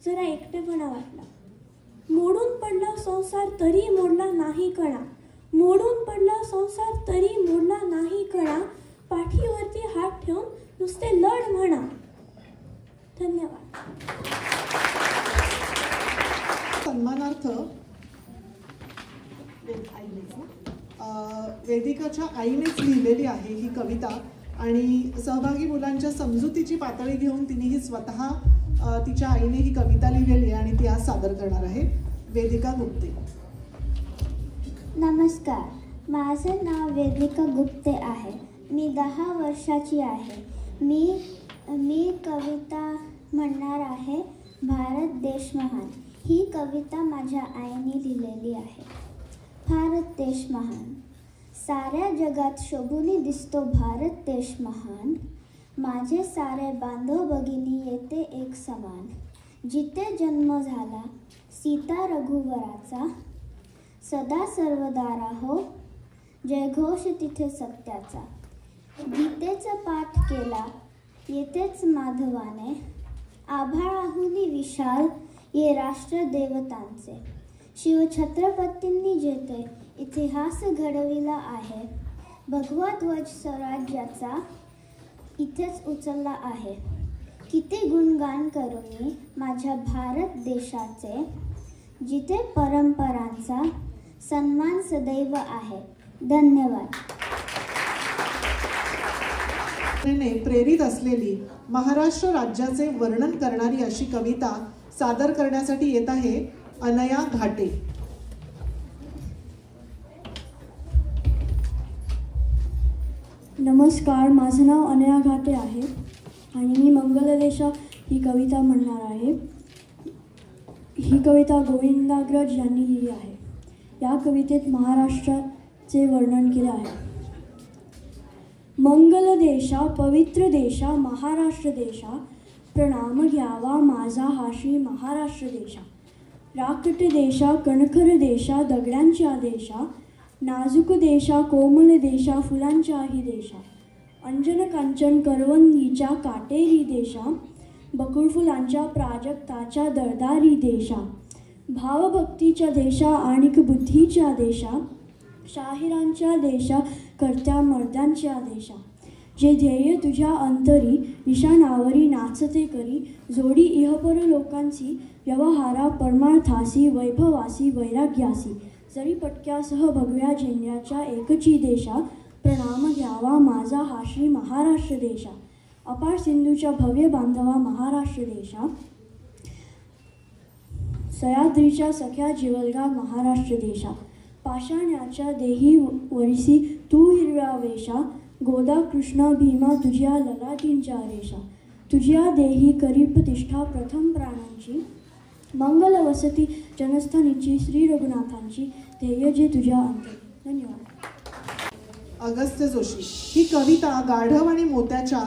जरा एकटेपणा वाटला. मोडून पडला संसार तरी मोडला नाही कणा. मोडून पडला संसार तरी मोडला नाही कणा. पाठीवरती हात ठेवून नुसते लढ म्हणा. धन्यवाद. सन्मानार्थ वेदिकाच्या आईनेच लिहिलेली आहे ही कविता आणि सहभागी मुलांच्या समजुतीची पातळी घेऊन तिने ही स्वतः तिच्या आईने ही कविता लिहिलेली आहे आणि ती आज सादर करणार आहे. वेदिका गुप्ते. नमस्कार, माझं नाव वेदिका गुप्ते आहे. मी 10 वर्षाची आहे. मी कविता म्हणणार आहे भारत देश महान. ही कविता माझ्या आईने लिहिलेली आहे. भारत देश महान. साऱ्या जगात शोभूनी दिसतो भारत देश महान. माझे सारे बांधव भगिनी येते एक समान. जिथे जन्म झाला सीता रघुवराचा. सदा सर्वदा राहो जयघोष तिथे सत्याचा. गीतेचा पाठ केला येतेच माधवाने. आभाळाहुनी विशाल ये राष्ट्र देवतांचे. शिवछत्रपतींनी जेथे इतिहास घडविला आहे. भगवा ध्वज स्वराज्याचा इथेच उचलला आहे. किती गुणगान करू मी माझ्या भारत देशाचे, जिथे परंपरांचा सन्मान सदैव आहे. धन्यवाद. प्रेरित असलेली महाराष्ट्र राज्याचे वर्णन करणारी अशी कविता सादर करण्यासाठी येत आहे अनया घाटे. नमस्कार, माझं नाव अनया घाटे आहे आणि मी मंगलदेशा ही कविता म्हणणार आहे. ही कविता गोविंदाग्रज यांनी लिहिली आहे. या कवितेत महाराष्ट्राचे वर्णन केले आहे. मंगल देशा, पवित्र देशा, महाराष्ट्र देशा, प्रणाम घ्यावा माझा हाशी महाराष्ट्र देशा. राकट देशा, कणखर देशा, दगडांच्या देशा, नाजूक देशा, कोमल देशा, फुलांच्याही देशा, अंजन कांचन करवंदीच्या काटेरी देशा, बकुळ फुलांच्या प्राजक्ताच्या दरदारी देशा, भावभक्तीच्या देशा, आणिक बुद्धीच्या देशा, शाहिरांच्या देशा, कर्त्या मर्द्यांच्या देशा. जे ध्येय तुझ्या अंतरी, निशाणावरी नाचते करी, जोडी इहपर लोकांची, व्यवहारा परमार्थासी, वैभवासी, वैराग्यासी, जरी पटक्यासह भगव्या झेंड्याच्या एकची देशा. प्रणाम घ्यावा माझा हा श्री महाराष्ट्र देशा. अपार सिंधूच्या भव्य बांधवा महाराष्ट्र देशा. सह्याद्रीच्या सख्या जिवलगा महाराष्ट्र देशा. पाषाण्याच्या देही वरिसी तू हिरव्या वेशा, गोदा कृष्णा भीमा तुझ्या ललाटींच्या रेषा. तुझ्या देही करी प्रतिष्ठा प्रथम प्राणांची, मंगल वसती जनस्थानीची श्री रघुनाथांची, ध्येय जे तुझ्या अंतर. धन्यवाद. अगस्त्य जोशी. ही कविता गाढव आणि मोत्याच्या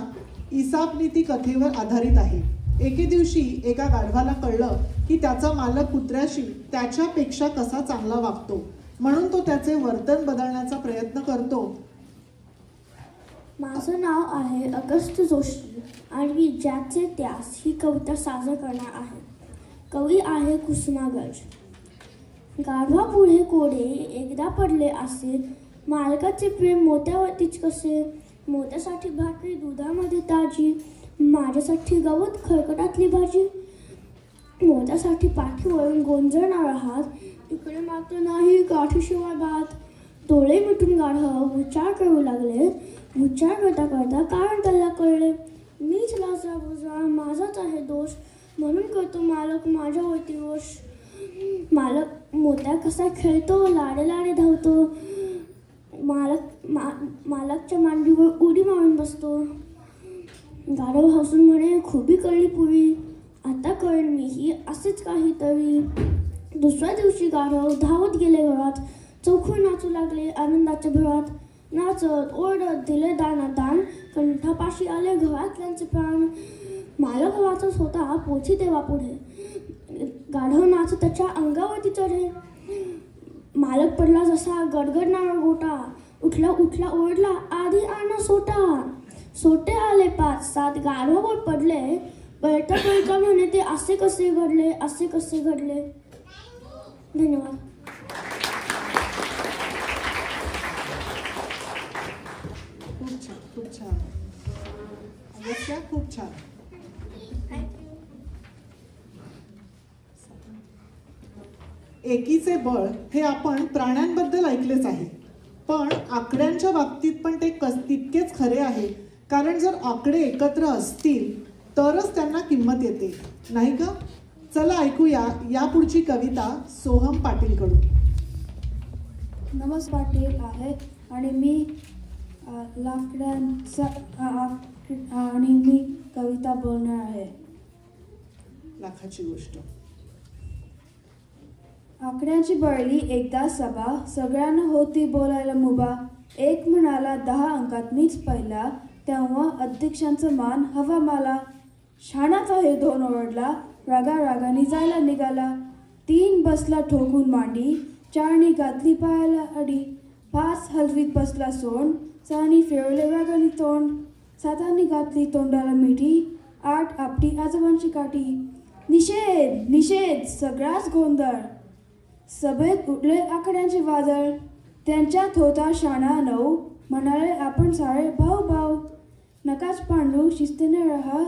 ईसापनीती कथेवर आधारित आहे. एके दिवशी एका गाढवाला कळलं की त्याचा मालक कुत्र्याशी त्याच्यापेक्षा कसा चांगला वागतो, म्हणून तो त्याचे वर्तन बदलण्याचा प्रयत्न करतो. माझं नाव आहे अगस्त्य जोशी आणि ज्याचे त्यास ही कविता सादर करणार आहे. कवी आहे कुसुमाग्रज. गाढवा पुढे कोडे एकदा पडले असे, मालकाचे प्रेम मोत्यावरतीच कसे. मोत्यासाठी भाकरी दुधामध्ये ताजी, माझ्यासाठी गवत खळकटातली भाजी. मोत्यासाठी पाठीवरून गोंजरणारा हात, इकडे मात्र नाही गाठीशिवाय बात. डोळे मिटून गाढव विचार करू लागले. विचार करता करता कारण त्याला कळले, मीच लाजरा बुजरा, माझाच आहे दोष, म्हणून करतो मालक माझ्यावरती रोष. मालक मोत्या कसा खेळतो, लाडे लाडे धावतो, मालकच्या मांडीवर उडी मारून बसतो. गाढव हसून म्हणे, खूबी कळली पुरी, आता कळेल मीही असेच काहीतरी. दुसऱ्या दिवशी गाढव धावत गेले घरात, चौखून नाचू लागले आनंदाच्या भरात. नाचत ओरडत दिले दान, कंठापाशी आले घरातल्यांचे प्राण. मालक वाचत होता पोथी देवा पुढे, गाढव नाचत त्याच्या अंगावरती चढे. मालक पडला जसा गडगडणारा गोटा, उठला उठला ओरडला आधी आणा सोटा. सोटे आले 5-7 गाढवावर पडले, पळता पळता म्हणे ते असे कसे घडले, असे कसे घडले. धन्यवाद. खूप छान, खूप छान. अगस्त्या, खूप छान. एकीचे बळ हे आपण प्राण्यांबद्दल ऐकलेच आहे, पण आकड्यांच्या बाबतीत पण ते तितकेच खरे आहे. कारण जर आकडे एकत्र असतील तरच त्यांना किंमत येते, नाही का? चला ऐकूया यापुढची कविता सोहम पाटीलकडून. नमस्कार, पाटील आहे आणि मी लाकडांचा आणि मी कविता बोलणार आहे. लाखाची गोष्ट. आकड्यांची बळली एकदा सभा, सगळ्यांना होती बोलायला मुभा. एक म्हणाला 10 अंकात मीच पहिला, तेव्हा अध्यक्षांचा मान हवा मला. शाणाच आहे 2 ओरडला, रागा रागाने जायला निघाला. 3 बसला ठोकून मांडी, 4नी घातली पायाला अडी. 5 हलवीत बसला सोंड, 6नी फिरवले रागाने तोंड. 7नी घातली तोंडाला मिठी, 8 आपटी आजोबांची काठी. निषेध निषेध सगळाच गोंधळ, सभेत उठले आकड्यांचे वादळ. त्यांच्यात होता शाणा 9, म्हणाले आपण सारे भाऊ भाऊ. नकाच पांडू शिस्तीने राहा,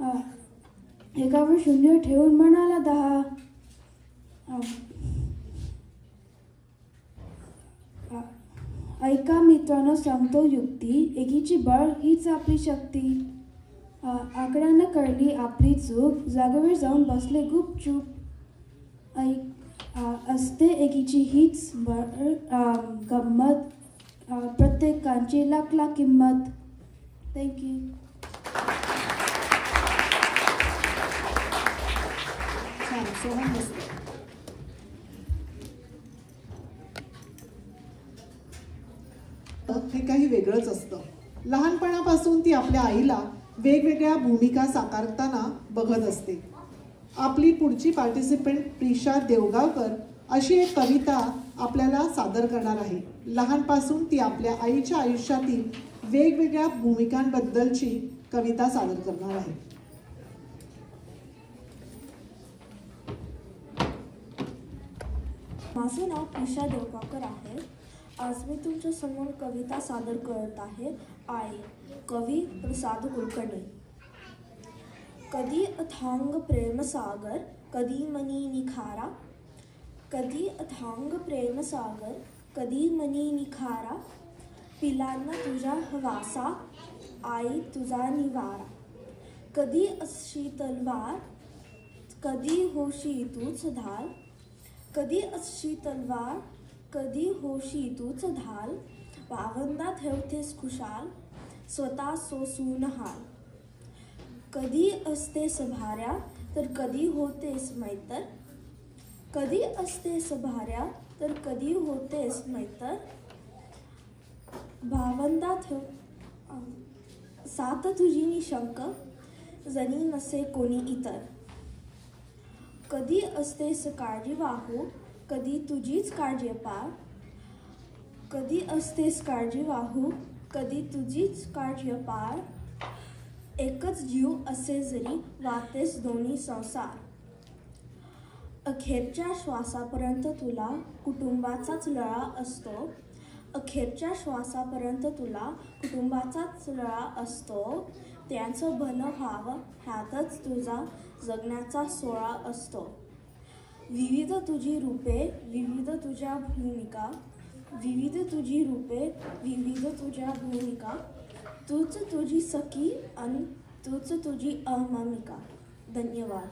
एकावर 0 ठेवून म्हणाला 10. ऐका मित्रांनो सांगतो युक्ती, एकीची बळ हीच आपली शक्ती. आकड्यानं कळली आपली चूक, जागेवर जाऊन बसले गुपचूप. असते एकीची हीच बळ गंमत, प्रत्येकाची लाख लाख किंमत. थँक्यू. छान, सोहम मस्त. हे काही वेगळंच असतं. लहानपणापासून ती आपल्या आईला वेगवेगळ्या भूमिका साकारताना बघत असते. आपली पुढची पार्टिसिपेंट प्रिशा देवगावकर अशी एक कविता आपल्याला सादर करणार आहे. लहानपासून ती आपल्या आईच्या आयुष्यातील वेगवेगळ्या भूमिकांबद्दलची कविता सादर करणार आहे. माझे नाव प्रिशा देवगावकर आहे. आज मी तुमच्या समोर कविता सादर करत आहे. आई, कवी प्रसाद कुलकर्णी. कधी अथांग प्रेमसागर, कधी मनी निखारा. कधी अथांग प्रेमसागर, कधी मनी निखारा. पिलांना तुझ्या हवासा, आई तुझा निवारा. कधी अशी तलवार, कधी होशी तूच ढाल. कधी अशी तलवार, कधी होशी तूच ढाल. वावंदा ठेवतेस खुशाल, स्वतः सोसून हाल. कधी असतेस भाऱ्या, तर कधी होतेस मैतर. कधी असतेस भाऱ्या, तर कधी होतेस मैतर. भावंदा ठेव साथ तुझी निशंक, जणी नसे कोणी इतर. कधी असतेस काळजी वाहू, कधी तुझीच काळजी पार. कधी असतेस काळजी वाहू, कधी तुझीच काळजी पार. एकच जीव असे जरी वाहतेस दोन्ही संसार. अखेरच्या श्वासापर्यंत तुला कुटुंबाचाच लळा असतो. अखेरच्या श्वासापर्यंत तुला कुटुंबाचाच लळा असतो. त्यांचं भलं व्हावं ह्यातच तुझा जगण्याचा सोहळा असतो. विविध तुझी रूपे, विविध तुझ्या भूमिका. विविध तुझी रूपे, विविध तुझ्या भूमिका. तूच तुझी सखी आणि तूच तुझी अनामिका. धन्यवाद.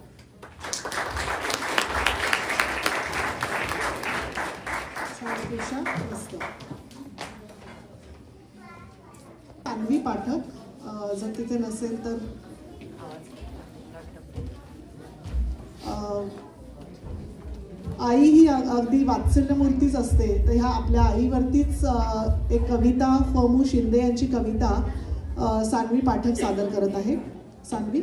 सान्वी पाठक जर तिथे नसेल तर आई ही अगदी वात्सल्यमूर्तीच असते. तर ह्या आपल्या आईवरतीच एक कविता फमू शिंदे यांची कविता सान्वी पाठक सादर करत आहे. सान्वी.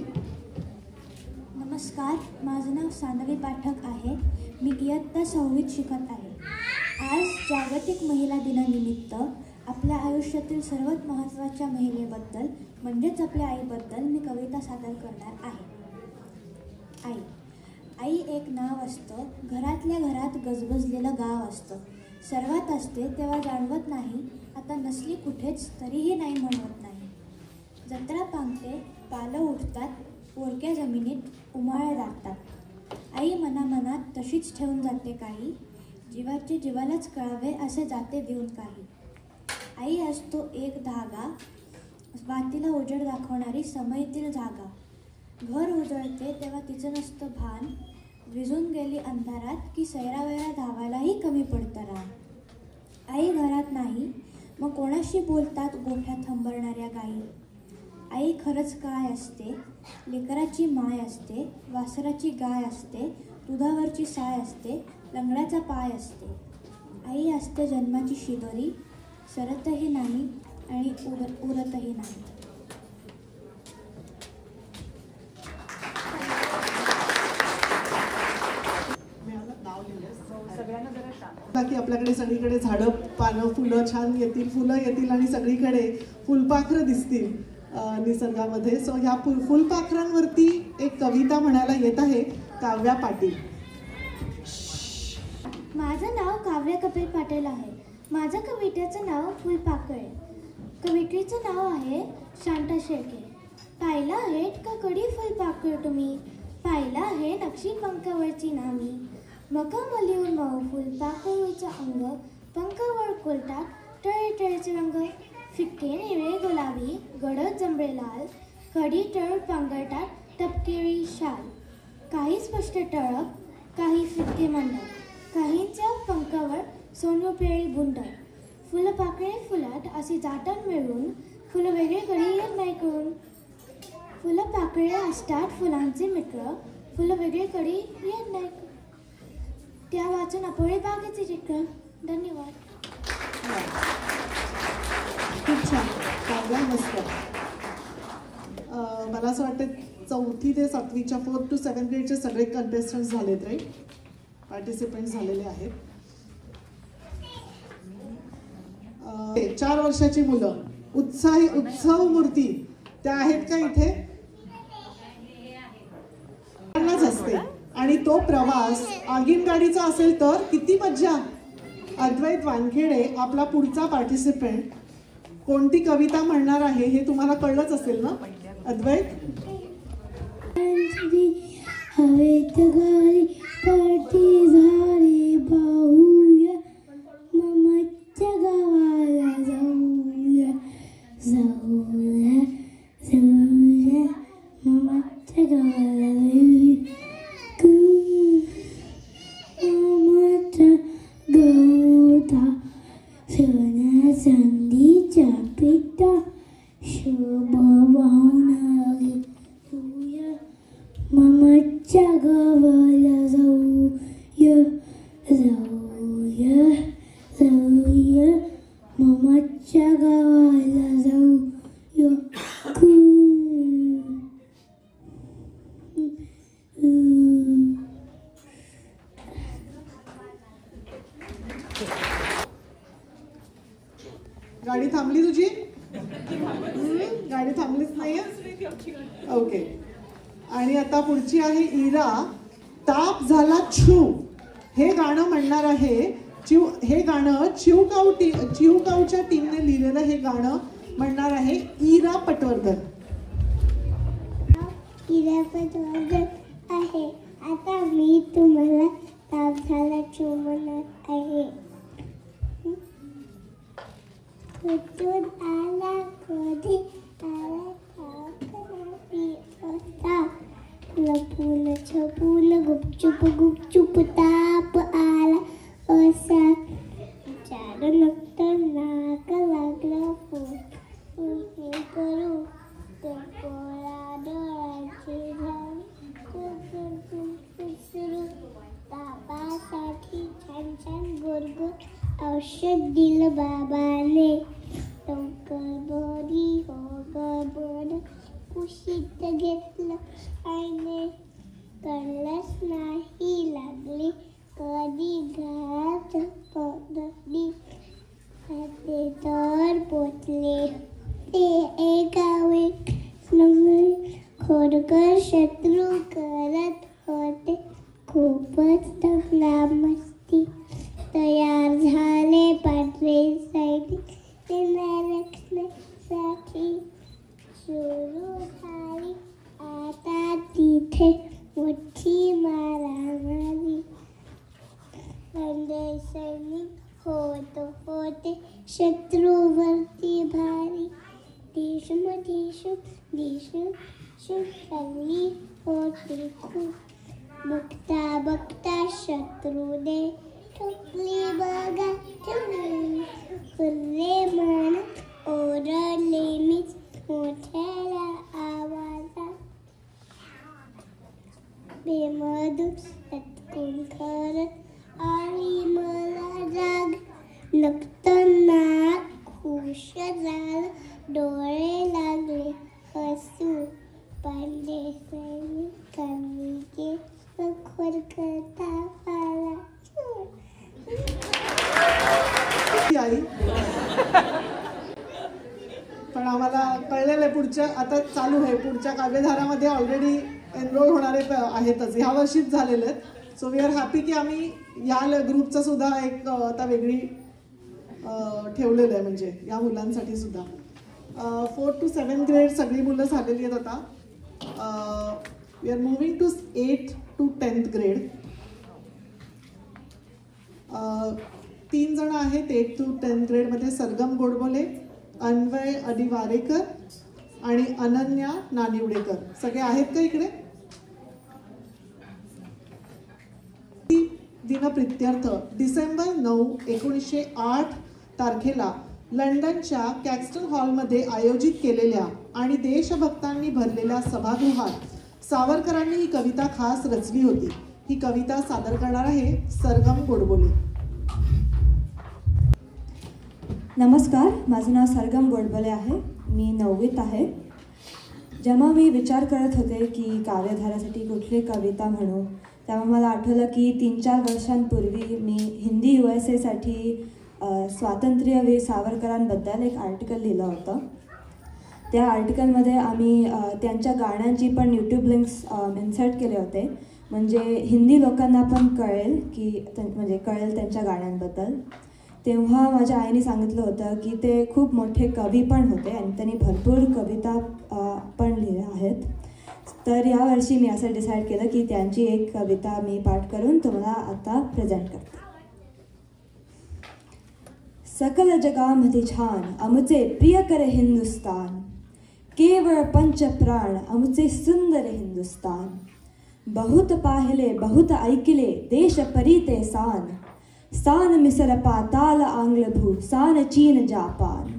नमस्कार, माझं नाव सान्वी पाठक आहे. मी इयत्ता 6वीत शिकत आहे. आज जागतिक महिला दिनानिमित्त आपल्या आयुष्यातील सर्वात महत्त्वाच्या महिलेबद्दल म्हणजेच आपल्या आईबद्दल मी कविता सादर करणार आहे. आई. आई एक नाव असतं, घरातल्या घरात गजबजलेलं गाव असतं. सर्वात असते तेव्हा जाणवत नाही, आता नसली कुठेच तरीही नाही म्हणवत नाही. जत्रा पांगते, पालं उठतात, पोरक्या जमिनीत उमाळे लागतात. आई मनामनात तशीच ठेवून जाते काही, जीवाचे जीवालाच कळावे असे जाते देऊन काही. आई असतो एक धागा, वातीला उजेड दाखवणारी समयीतील जागा. घर उजळते तेव्हा तिचं नसतं भान, विझून गेली अंधारात की सैरावैरा धावायलाही कमी पडतं रान. आई घरात नाही मग कोणाशी बोलतात गोठ्यात हंबरणाऱ्या गाई. आई खरंच काय असते, लेकराची माय असते, वासराची गाय असते, दुधावरची साय असते, लंगड्याचा पाय असते. आई असते जन्माची शिदोरी, सरतही नाही आणि उरतही नाही. बाकी आपल्याकडे सगळीकडे झाडं, पानं, फुलं छान येतील, फुलं येतील आणि सगळीकडे फुलपाखरं दिसतील निसर्गामध्ये. सो ह्या फुलपाखरांवरती एक कविता म्हणायला येत आहे काव्या पाटील. माझं नाव काव्या कपिल पाटील आहे. माझं कवितेचं नाव फुलपाखरे. कवितेचं नाव आहे शांता शेळके. पाहिलं आहे का कडी फुलपाखरू तुम्ही? पाहिलं आहे नक्षी पंखावरची नामी. मखमलीहून मऊ फुलपाखरूचं अंग, पंखावर कोलतात तळतळचे रंग. फिक्के निळे गुलाबी, गडद जांभळे लाल, कडी तळ पांघरतात तपकिरी शाल. काही स्पष्ट टळक, काही फिक्के मंडप, काहींच्या पंखावर सोनपेळी बुंड. फुलपाखरे फुलात अशी जातात मिळून, फुलं वेगळे कधी येत नाही करून. फुलपाखरे असतात फुलांचे मित्र, फुलं वेगळे कधी येत नाही. त्या वाचून अपोळे बागेचे चित्र. धन्यवाद. खूप छान, चांगला, मस्त. मला असं वाटतं 4थी ते 7वीच्या 4th to 7th ग्रेडचे सगळे कंटेस्टंट्स झालेत, राईट? पार्टिसिपेंट्स झालेले आहेत. 4 वर्षाची मुलं, उत्साही उत्सव मूर्ती त्या आहेत का इथे? असते आणि तो प्रवास आगीन गाडीचा असेल तर किती मज्जा. अद्वैत वानखेडे आपला पुढचा पार्टिसिपेंट कोणती कविता म्हणणार आहे हे तुम्हाला कळलंच असेल ना अद्वैत? हवेत गाडी पडती झाली पाहूया, मम्माच्या गावाला जाऊया, जाऊया जाऊया मम्माच्या गावाला जाऊया. मम्माच्या गवता सोन्या चांदीच्या पिता शुभ वाहनारी जाऊया, मम्माच्या गावाला जाऊया, जाऊया जाऊया मम्माच्या गावाला जाऊया. गाडी थांबली तुझी? गाडी थांबलीच नाहीये? ओके. आणि आता पुढची आहे इरा. ताप झाला छू हे गाणं म्हणणार आहे. हे गाणं चिवकाऊच्या टीमने लिहिलेलं हे गाणं म्हणणार आहे इरा पटवर्धन. इरा पटवर्धन आहे. आता मी तुम्हाला ताप झाला छू म्हणत आहे. कुठून आला कधी आला होता, लपून छपून गुपचुप गुपचुप ताप आला असा. चार नंतर नाक लागलं हे करू पोळा डोळ्याची झाली तापासाठी छान छान गोरगोर औषध दिलं बाबाने. लवकर बरी हो बर कुशीत घेतलं आईने, कळलंच नाही लागली कधी घात पडली. ते तर पोचले ते एकावे खोडकर शत्रू करत होते खूपच दंगा मस्ती. तयार झाले पांढरे सैनिक त्यांना रक्षणासाठी. सुरू झाली आता तिथे मोठी मारामारी. पांढरे सैनिक होते शत्रूवरती भारी. देशम चालली होती खूप. बघता बघता शत्रूने ठोकली बघा फुले मन ओरडले मीच मोठ्या आवाजात. बेमधून लटकून करत आली मला जाग. नक्तना खुश झालं डोळे लागले हसू. पांढरे सैनिकांनी केस खोडकता आला. पण आम्हाला कळलेलं आहे पुढच्या आता चालू आहे. पुढच्या काव्यधारामध्ये ऑलरेडी एनरोल होणारे आहेतच, ह्या वर्षीच झालेले आहेत. सो वी आर हॅपी की आम्ही या ग्रुपचं सुद्धा एक आता वेगळी ठेवलेलं आहे म्हणजे या मुलांसाठी सुद्धा. 4th to 7th ग्रेड सगळी मुलं झालेली आहेत आता. We are moving to 8th to 10th grade. 3 जण आहेत 8th to 10th ग्रेडमध्ये. सरगम गोडबोले, अन्वय अडिवारेकर आणि अनन्या नानिवडेकर. सगळे आहेत का इकडे? दिनप्रित्यर्थ डिसेंबर 9, 1908 तारखेला लंडनच्या कॅक्स्टन हॉलमध्ये आयोजित केलेल्या आणि देशभक्तांनी भरलेल्या सभागृहात सावरकरांनी ही कविता खास रचली होती. ही कविता सादर करणार आहे सरगम गोडबोले. नमस्कार, माझं नाव सरगम गोडबोले आहे. मी 9वीत आहे. जेव्हा मी विचार करत होते की काव्यधारासाठी कुठली कविता म्हणू, तेव्हा मला आठवलं की 3-4 वर्षांपूर्वी मी हिंदी USA स्वातंत्र्यवीर सावरकरांबद्दल एक आर्टिकल लिहिलं होतं. त्या आर्टिकलमध्ये आम्ही त्यांच्या गाण्यांची पण यूट्यूब लिंक्स इन्सर्ट केले होते, म्हणजे हिंदी लोकांना पण कळेल की कळेल त्यांच्या गाण्यांबद्दल. तेव्हा माझ्या आईने सांगितलं होतं की ते खूप मोठे कवी पण होते आणि त्यांनी भरपूर कविता पण लिहिल्या आहेत. तर यावर्षी मी असं डिसाईड केलं की त्यांची एक कविता मी पाठ करून तुम्हाला आता प्रेझेंट करते. सकल जगामध्ये छान आमचे प्रियकर हिंदुस्तान, केवळ पंचप्राण आमचे सुंदर हिंदुस्तान. बहुत पाहिले बहुत ऐकले देश परी ते सान, सान मिसर पाताल आंग्लभू सान चीन जापान.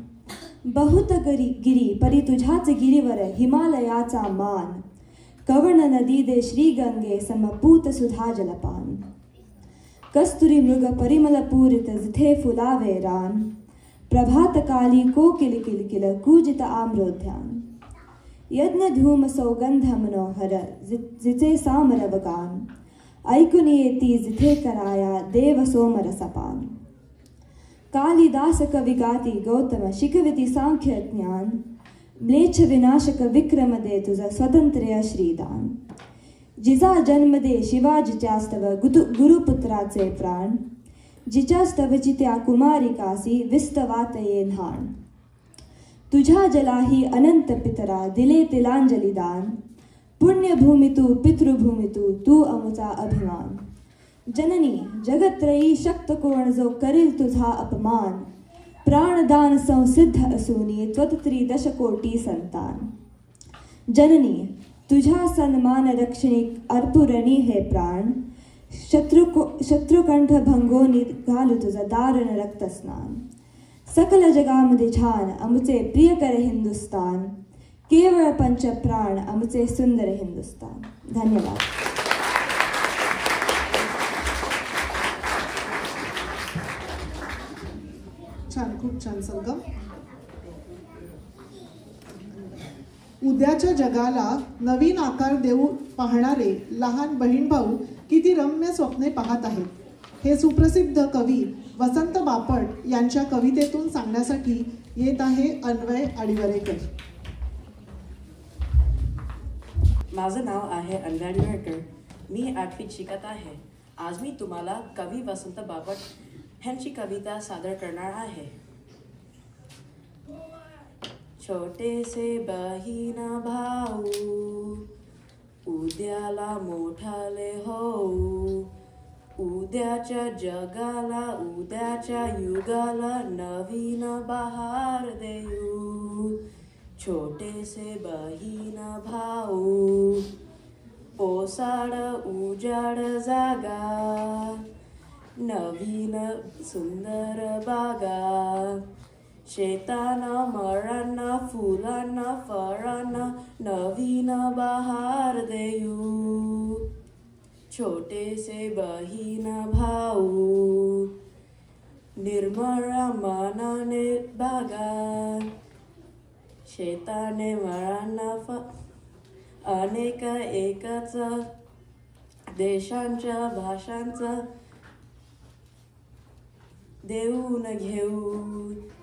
बहुत गिरी परी तुझ्याच गिरीवर हिमालयाचा मान, कवर्ण नदी दे श्रीगंगे समपूत सुधा जलपान. कस्तुरी मृग परिमल पूरित जिथे फुलावे रान, प्रभातकाली कोकिल किलकिल कूजित आम्रोध्यान. यज्ञ धूम सौगंध मनोहर जिचे सामरवगान, ऐकून येती जिथे कराया देव सोमरसपान. कालिदास कवी गाती गौतम शिकविती सांख्य ज्ञान, म्लेच्छ विनाशक विक्रम दे तुझं स्वतंत्र्य श्रीदान. जिचा जन्म दे शिवाजीच्या स्तव गुरुपुत्राचे प्राण, जिच्या स्तवची त्या कुमारिकासी विस्तवात ये न्हाण. तुझ्या जलाही अनंत पितरा दिले तिलांजली दान, पुण्यभूमी तू पितृभूमी तू अमुचा अभिमान. जननी जगत्रयी शक्त कोण जो करील तुझा अपमान, प्राणदान संसिद्ध असुनी त्वत्त्रिदश कोटी संतान. जननी तुझ्या सन्मान रक्षणी अर्पुरणी हे प्राण, शत्रुकंठ भंगोनी घालू तुझं दारुण रक्तस्नान. सकल जगामध्ये छान आमचे प्रियकर हिंदुस्तान, केवळ पंचप्राण आमचे सुंदर हिंदुस्तान. धन्यवाद. छान, खूप छान सरगम. उद्याच्या जगाला नवीन आकार देऊ पाहणारे लहान बहीण भाऊ किती रम्य स्वप्ने पाहत आहेत, हे सुप्रसिद्ध कवी वसंत बापट यांच्या कवितेतून सांगण्यासाठी येत आहे अन्वय अडिवरेकर. माझं नाव आहे अन्वय अडिवरेकर. मी 8वीत शिकत आहे. आज मी तुम्हाला कवी वसंत बापट ह्यांची कविता सादर करणार आहे. छोटे से बहीण भाऊ, उद्याला मोठाले होऊ, उद्याच्या जगाला उद्याच्या युगाला नवीन बहार देऊ. छोटे से बहीण भाऊ, ओसाड उजाड जागा, नवीन सुंदर बागा. शेतांना मळांना फुलांना फळांना नवीन बहार देऊ. छोटे से बहीण भाऊ, निर्मळ मनाने बागा. शेताने मळांना अनेक एकच देशांच्या भाषांचं देऊन घेऊ.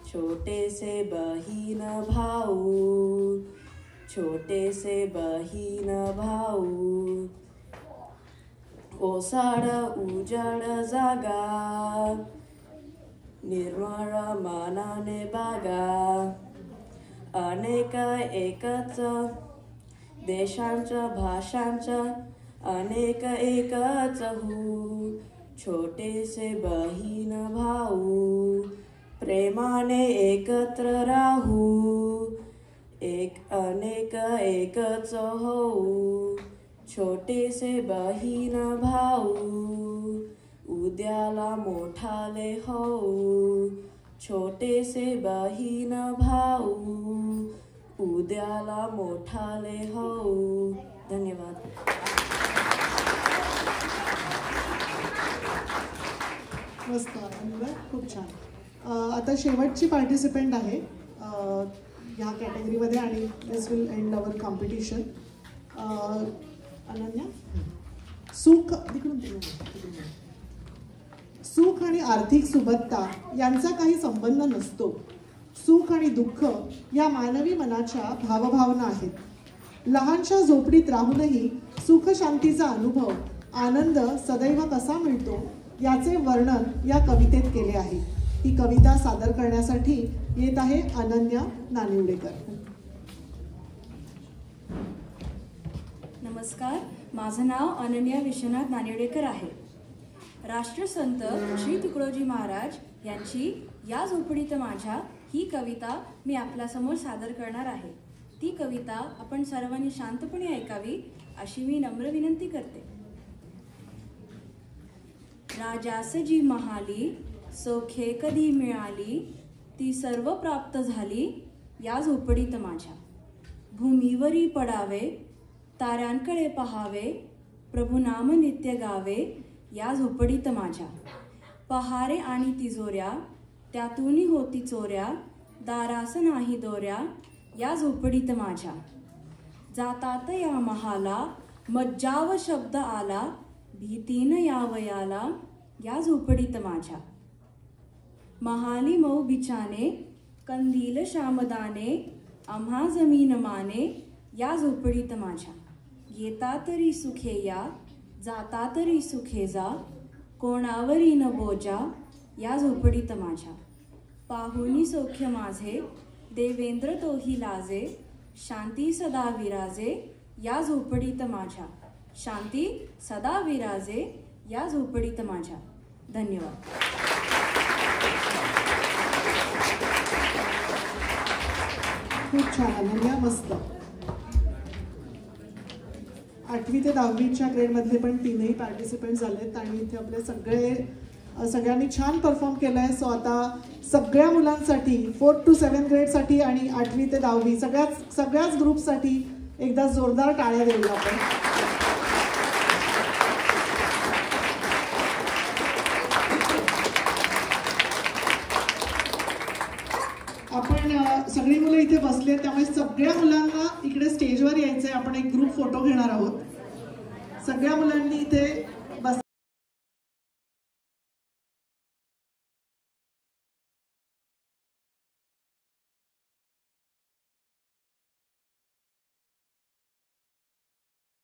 छोटे से बहीण भाऊ, छोटे से बहीण भाऊ, ओसाड उजाड जागा, निर्मळ मनाने बागा. अनेक एकच देशांच्या भाषांच्या अनेक एकच हू छोटेसे बहीण भाऊ प्रेमाने एकत्र राहू एक अनेक एकच होऊ छोटेसे बहीण भाऊ उद्याला मोठाले होऊ छोटेसे बहीण भाऊ उद्याला मोठाले होऊ. धन्यवाद. मस्त अनुराग, खूप छान. आता शेवटची पार्टिसिपेंट आहे ह्या कॅटेगरीमध्ये आणि this will end our competition. Ananya, सुख सुख आणि आर्थिक सुबत्ता यांचा काही संबंध नसतो. सुख आणि दुःख या मानवी मनाच्या भावभावना आहेत. लहानशा झोपडीत राहूनही सुख शांतीचा अनुभव आनंद सदैव कसा मिळतो याचे वर्णन या कवितेत केले आहे. ही कविता सादर करण्यासाठी येत आहे अनन्या नानिवडेकर. नमस्कार, माझं नाव अनन्या विश्वनाथ नानिवडेकर आहे. राष्ट्रसंत श्री तुकडोजी महाराज यांची या झोपडीत माझ्या ही कविता मी आपल्यासमोर सादर करणार आहे. ती कविता आपण सर्वांनी शांतपणे ऐकावी अशी मी नम्र विनंती करते. राजास जी महाली सौखे कधी मिळाली ती सर्व प्राप्त झाली या झोपडीत माझ्या. भूमीवरी पडावे ताऱ्यांकडे पहावे प्रभू नाम नित्य गावे या झोपडीत माझ्या. पहारे आणि तिजोऱ्या त्यातून होती चोऱ्या दारास नाही दोऱ्या या झोपडीत माझ्या. जातात या महाला मज्जाव शब्द आला भीतीन यावयाला या झोपडीत माझ्या. महाली मऊ बिचाने कंदील श्यामदाने आम्हा जमीन माने या झोपडीत माझ्या. येता तरी सुखे या जाता तरी सुखे जा कोणावरी न बोजा या झोपडीत माझ्या. पाहुनी सौख्य माझे देवेंद्र तोही लाजे शांती सदा विराजे या झोपडीत माझ्या. शांती सदा विराजे या झोपडीत माझ्या. धन्यवाद. खूप छान अनन्या, मस्त. 8वी ते 10वीच्या ग्रेडमधले पण 3ही पार्टिसिपेंट झालेत आणि इथे आपले सगळ्यांनी छान परफॉर्म केलं आहे. सो आता सगळ्या मुलांसाठी 4 to 7 ग्रेडसाठी आणि 8वी ते 10वी सगळ्याच ग्रुपसाठी एकदा जोरदार टाळ्या देऊया आपण. आपण सगळी मुलं इथे बसले त्यामुळे सगळ्या मुलांना इकडे स्टेजवर यायचंय. आपण एक ग्रुप फोटो घेणार आहोत. सगळ्या मुलांनी इथे